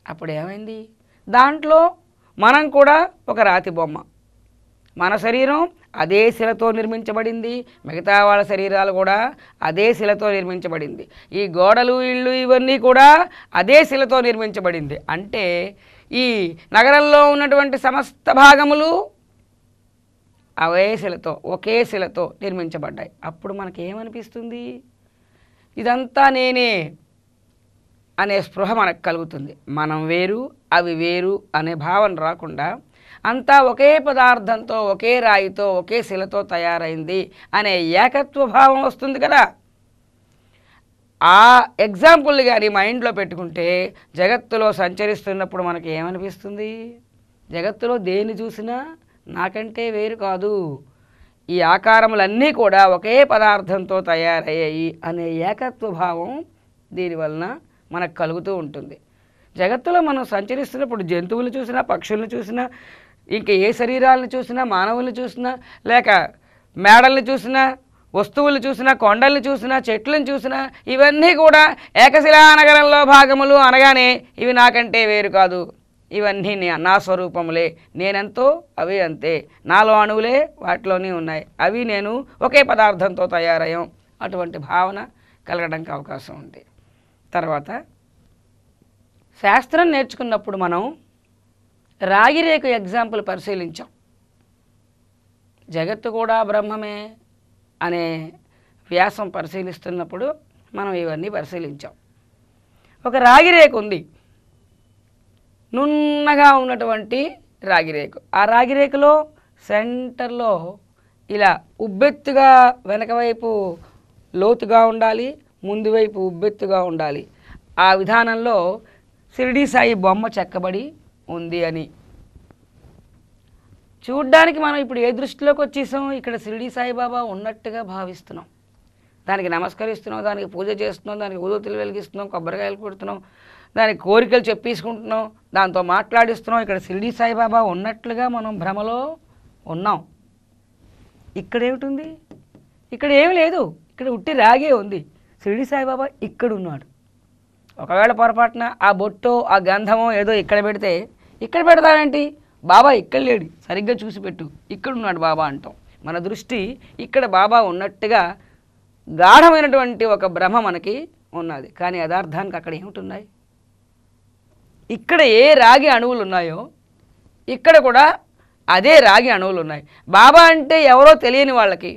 అప్పుడు ఏమైంది? దాంట్లో మనం కూడా ఒక రాతి బొమ్మ. మన శరీరం అదే శిలతో నిర్మించబడింది, మిగతా వాళ్ళ శరీరాలు కూడా అదే శిలతో నిర్మించబడింది. ఈ గోడలు, ఇళ్ళు ఇవన్నీ కూడా అదే శిలతో నిర్మించబడింది. అంటే ఈ నగరంలో ఉన్నటువంటి సమస్త భాగములు అవే శిలతో, ఒకే శిలతో నిర్మించబడ్డాయి. అప్పుడు మనకేమనిపిస్తుంది? ఇదంతా నేనే అనే స్పృహ మనకు కలుగుతుంది. మనం వేరు, అవి వేరు అనే భావన రాకుండా అంతా ఒకే పదార్థంతో, ఒకే రాయితో, ఒకే శిలతో తయారైంది అనే ఏకత్వ భావం వస్తుంది కదా. ఆ ఎగ్జాంపుల్ కానీ మైండ్లో పెట్టుకుంటే జగత్తులో సంచరిస్తున్నప్పుడు మనకి ఏమనిపిస్తుంది? జగత్తులో దేన్ని చూసినా నాకంటే వేరు కాదు, ఈ ఆకారములన్నీ కూడా ఒకే పదార్థంతో తయారయ్యాయి అనే ఏకత్వ భావం దీనివలన మనకు కలుగుతూ ఉంటుంది. జగత్తులో మనం సంచరిస్తున్నప్పుడు జంతువులు చూసినా, పక్షులను చూసినా, ఇంకా ఏ శరీరాలను చూసినా, మానవులను చూసినా, లేక మేడల్ని చూసినా, వస్తువులు చూసినా, కొండల్ని చూసినా, చెట్లను చూసినా, ఇవన్నీ కూడా ఏకశిలా నగరంలో భాగములు అనగానే ఇవి నాకంటే వేరు కాదు, ఇవన్నీ నా స్వరూపములే, నేనెంతో అవి అంతే, నాలో అణువులే వాటిలోనే ఉన్నాయి, అవి నేను ఒకే పదార్థంతో తయారయ్యాం, అటువంటి భావన కలగడానికి అవకాశం ఉంది. తర్వాత శాస్త్రం నేర్చుకున్నప్పుడు మనం రాగిరేకు ఎగ్జాంపుల్ పరిశీలించాం. జగత్తు కూడా బ్రహ్మమే అనే వ్యాసం పరిశీలిస్తున్నప్పుడు మనం ఇవన్నీ పరిశీలించాం. ఒక రాగిరేకు ఉంది, నున్నగా ఉన్నటువంటి రాగిరేకు. ఆ రాగిరేకులో సెంటర్లో ఇలా ఉబ్బెత్తుగా వెనక వైపు లోతుగా ఉండాలి, ముందు వైపు ఉబ్బెత్తుగా ఉండాలి. ఆ విధానంలో షిరిడీ సాయి బొమ్మ చెక్కబడి ఉంది అని చూడ్డానికి మనం ఇప్పుడు ఏ దృష్టిలోకి వచ్చేసాం? ఇక్కడ షిరిడీ సాయిబాబా ఉన్నట్టుగా భావిస్తున్నాం, దానికి నమస్కరిస్తున్నాం, దానికి పూజ చేస్తున్నాం, దానికి ఊదొత్తులు వెలిగిస్తున్నాం, కొబ్బరికాయలు కొడుతున్నాం, దానికి కోరికలు చెప్పేసుకుంటున్నాం, దాంతో మాట్లాడిస్తున్నాం. ఇక్కడ షిరిడీ సాయిబాబా ఉన్నట్లుగా మనం భ్రమలో ఉన్నాం. ఇక్కడేమిటి? ఇక్కడ ఏమి లేదు, ఇక్కడ ఉట్టి రాగే ఉంది. షిరిడీ సాయిబాబా ఇక్కడ ఉన్నాడు. ఒకవేళ పొరపాటున ఆ బొట్టో ఆ గంధమో ఏదో ఇక్కడ పెడితే, ఇక్కడ పెడతావేంటి బాబా, ఇక్కడ లేడు, సరిగ్గా చూసి పెట్టు, ఇక్కడ ఉన్నాడు బాబా అంటాం. మన దృష్టి ఇక్కడ బాబా ఉన్నట్టుగా గాఢమైనటువంటి ఒక భ్రమ మనకి ఉన్నది. కానీ యథార్థానికి అక్కడ ఏమిటున్నాయి? ఇక్కడ ఏ రాగి అణువులు ఉన్నాయో ఇక్కడ కూడా అదే రాగి అణువులు ఉన్నాయి. బాబా అంటే ఎవరో తెలియని వాళ్ళకి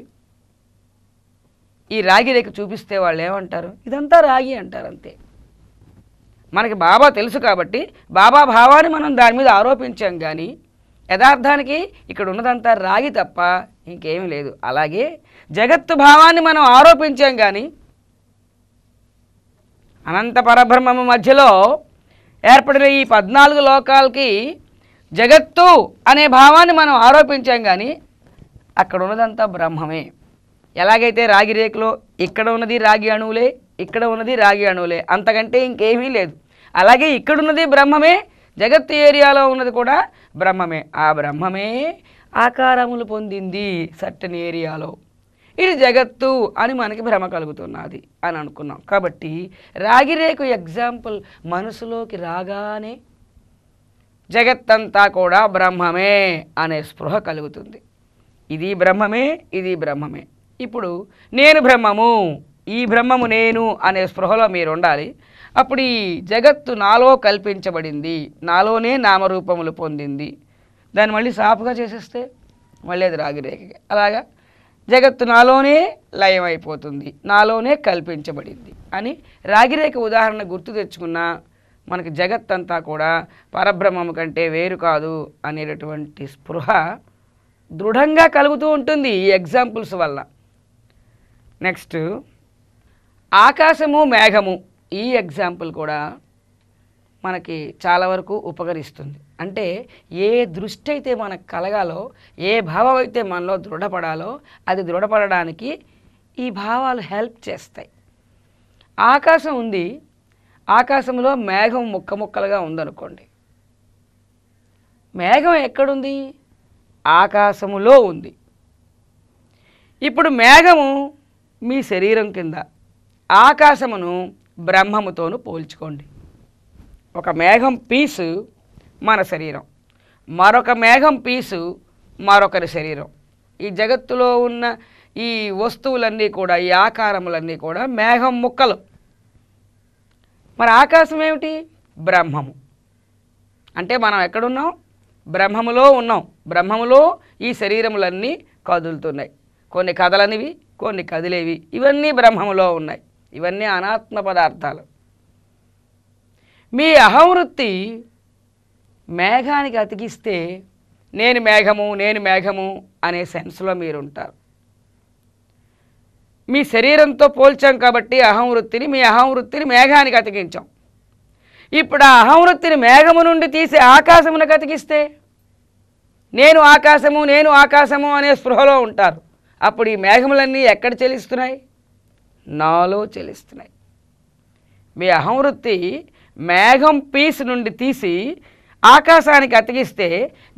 ఈ రాగి రేఖ చూపిస్తే వాళ్ళు ఏమంటారు? ఇదంతా రాగి అంటారు, అంతే. మనకి బాబా తెలుసు కాబట్టి బాబా భావాన్ని మనం దాని మీద ఆరోపించాం, కానీ యథార్థానికి ఇక్కడ ఉన్నదంతా రాగి తప్ప ఇంకేమీ లేదు. అలాగే జగత్తు భావాన్ని మనం ఆరోపించాం, కానీ అనంత పరబ్రహ్మము మధ్యలో ఏర్పడిన ఈ 14 లోకాలకి జగత్తు అనే భావాన్ని మనం ఆరోపించాం, కానీ అక్కడ ఉన్నదంతా బ్రహ్మమే. ఎలాగైతే రాగి రేకులో ఇక్కడ ఉన్నది రాగి అణువులే, ఇక్కడ ఉన్నది రాగి అణువులే, అంతకంటే ఇంకేమీ లేదు. అలాగే ఇక్కడున్నది బ్రహ్మమే, జగత్తు ఏరియాలో ఉన్నది కూడా బ్రహ్మమే. ఆ బ్రహ్మమే ఆకారములు పొందింది సర్టన్ ఏరియాలో, ఇది జగత్తు అని మనకి భ్రమ కలుగుతున్నది అని అనుకున్నాం. కాబట్టి రాగిరేకు ఎగ్జాంపుల్ మనసులోకి రాగానే జగత్తంతా కూడా బ్రహ్మమే అనే స్పృహ కలుగుతుంది. ఇది బ్రహ్మమే, ఇది బ్రహ్మమే. ఇప్పుడు నేను బ్రహ్మము, ఈ బ్రహ్మము నేను అనే స్పృహలో మీరు ఉండాలి. అప్పుడు ఈ జగత్తు నాలో కల్పించబడింది, నాలోనే నామరూపములు పొందింది. దాన్ని మళ్ళీ సాఫ్గా చేసేస్తే మళ్ళీ అది రాగిరేఖ. అలాగా జగత్తు నాలోనే లయమైపోతుంది, నాలోనే కల్పించబడింది అని రాగిరేఖ ఉదాహరణ గుర్తు తెచ్చుకున్నా మనకి జగత్తంతా కూడా పరబ్రహ్మము కంటే వేరు కాదు అనేటటువంటి స్పృహ దృఢంగా కలుగుతూ ఉంటుంది ఈ ఎగ్జాంపుల్స్ వల్ల. నెక్స్ట్ ఆకాశము మేఘము, ఈ ఎగ్జాంపుల్ కూడా మనకి చాలా వరకు ఉపకరిస్తుంది. అంటే ఏ దృష్టి అయితే మనకు కలగాలో, ఏ భావం అయితే మనలో దృఢపడాలో అది దృఢపడడానికి ఈ భావాలు హెల్ప్ చేస్తాయి. ఆకాశం ఉంది, ఆకాశంలో మేఘం ముక్క ముక్కలుగా ఉందనుకోండి. మేఘం ఎక్కడుంది? ఆకాశములో ఉంది. ఇప్పుడు మేఘము మీ శరీరం కింద, ఆకాశమును బ్రహ్మముతోను పోల్చుకోండి. ఒక మేఘం పీసు మన శరీరం, మరొక మేఘం పీసు మరొకరి శరీరం. ఈ జగత్తులో ఉన్న ఈ వస్తువులన్నీ కూడా, ఈ ఆకారములన్నీ కూడా మేఘం ముక్కలు. మరి ఆకాశం ఏమిటి? బ్రహ్మము. అంటే మనం ఎక్కడున్నాం? బ్రహ్మములో ఉన్నాం. బ్రహ్మములో ఈ శరీరములన్నీ కదులుతున్నాయి. కొన్ని కదలనివి, కొన్ని కదిలేవి, ఇవన్నీ బ్రహ్మములో ఉన్నాయి. ఇవన్నీ అనాత్మ పదార్థాలు. మీ అహంవృత్తి మేఘానికి అతికిస్తే నేను మేఘము, నేను మేఘము అనే సెన్స్లో మీరుంటారు. మీ శరీరంతో పోల్చాం కాబట్టి అహంవృత్తిని, మీ అహంవృత్తిని మేఘానికి అతికించాం. ఇప్పుడు ఆ అహంవృత్తిని మేఘము నుండి తీసి ఆకాశమునకు అతికిస్తే నేను ఆకాశము, నేను ఆకాశము అనే స్పృహలో ఉంటారు. అప్పుడు ఈ మేఘములన్నీ ఎక్కడ చెలిస్తున్నాయి? నాలో చెలిస్తున్నాయి. మీ అహంవృత్తి మేఘం పీస్ నుండి తీసి ఆకాశానికి అతికిస్తే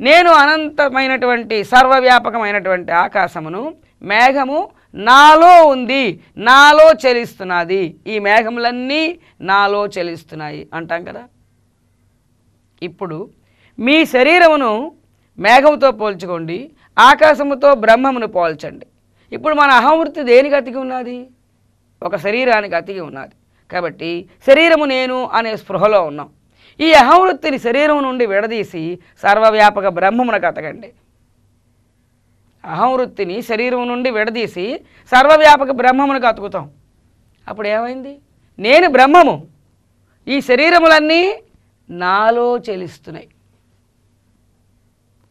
నేను అనంతమైనటువంటి సర్వవ్యాపకమైనటువంటి ఆకాశమును, మేఘము నాలో ఉంది, నాలో చెలిస్తున్నది, ఈ మేఘములన్నీ నాలో చెలిస్తున్నాయి అంటాం కదా. ఇప్పుడు మీ శరీరమును మేఘముతో పోల్చుకోండి, ఆకాశముతో బ్రహ్మమును పోల్చండి. ఇప్పుడు మన అహంవృత్తి దేనికి అతికి ఉన్నది? ఒక శరీరానికి అతికి ఉన్నది. కాబట్టి శరీరము నేను అనే స్పృహలో ఉన్నాం. ఈ అహంవృత్తిని శరీరం నుండి విడదీసి సర్వవ్యాపక బ్రహ్మమునకు అతకండి. అహంవృత్తిని శరీరం నుండి విడదీసి సర్వవ్యాపక బ్రహ్మమునకు అతుకుతాం. అప్పుడు ఏమైంది? నేను బ్రహ్మము, ఈ శరీరములన్నీ నాలో చెలిస్తున్నాయి.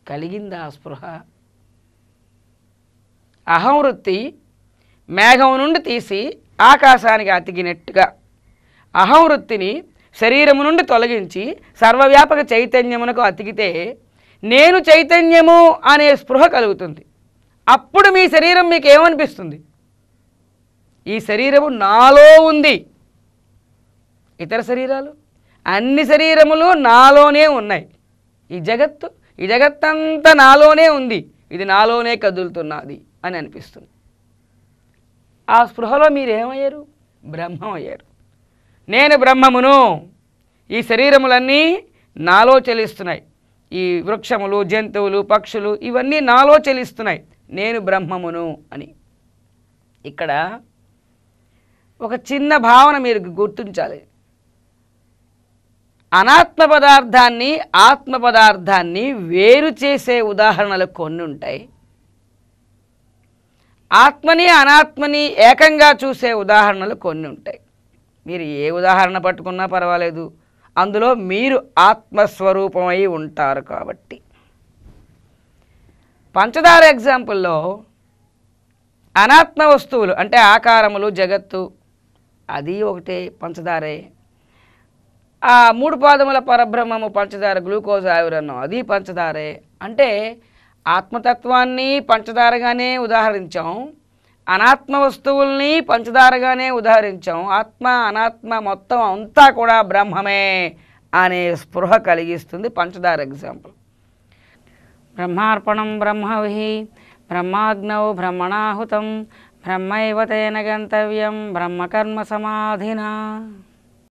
కలిగిందా స్పృహ? అహంవృత్తి మేఘం నుండి తీసి ఆకాశానికి అతికినట్టుగా అహంవృత్తిని శరీరము నుండి తొలగించి సర్వవ్యాపక చైతన్యమునకు అతికితే నేను చైతన్యము అనే స్పృహ కలుగుతుంది. అప్పుడు మీ శరీరం మీకు ఏమనిపిస్తుంది? ఈ శరీరము నాలో ఉంది. ఇతర శరీరాలు, అన్ని శరీరములు నాలోనే ఉన్నాయి. ఈ జగత్తంతా నాలోనే ఉంది, ఇది నాలోనే కదులుతున్నది అని అనిపిస్తుంది. ఆ స్పృహలో మీరేమయ్యారు? బ్రహ్మం అయ్యారు. నేను బ్రహ్మమును, ఈ శరీరములన్నీ నాలో చెలిస్తున్నాయి. ఈ వృక్షములు, జంతువులు, పక్షులు ఇవన్నీ నాలో చెలిస్తున్నాయి, నేను బ్రహ్మమును అని. ఇక్కడ ఒక చిన్న భావన మీరు గుర్తించాలి. అనాత్మ పదార్థాన్ని, ఆత్మ పదార్థాన్ని వేరు చేసే ఉదాహరణలు కొన్ని ఉంటాయి. ఆత్మని అనాత్మని ఏకంగా చూసే ఉదాహరణలు కొన్ని ఉంటాయి. మీరు ఏ ఉదాహరణ పట్టుకున్నా పర్వాలేదు, అందులో మీరు ఆత్మస్వరూపమై ఉంటారు కాబట్టి. పంచదార ఎగ్జాంపుల్లో అనాత్మ వస్తువులు అంటే ఆకారములు, జగత్తు, అది ఒకటే పంచదారే. ఆ మూడు పాదముల పరబ్రహ్మము పంచదార, గ్లూకోజ్ ఆవిరన్నం అది పంచదారే. అంటే ఆత్మతత్వాన్ని పంచదారగానే ఉదాహరించాం, అనాత్మ వస్తువుల్ని పంచదారగానే ఉదాహరించాం. ఆత్మ అనాత్మ మొత్తం అంతా కూడా బ్రహ్మమే అనే స్పృహ కలిగిస్తుంది పంచదార ఎగ్జాంపుల్. బ్రహ్మార్పణం బ్రహ్మవిహి బ్రహ్మాగ్నౌ బ్రహ్మణాహుతం బ్రహ్మైవ తేన గంతవ్యం బ్రహ్మకర్మ సమాధినా.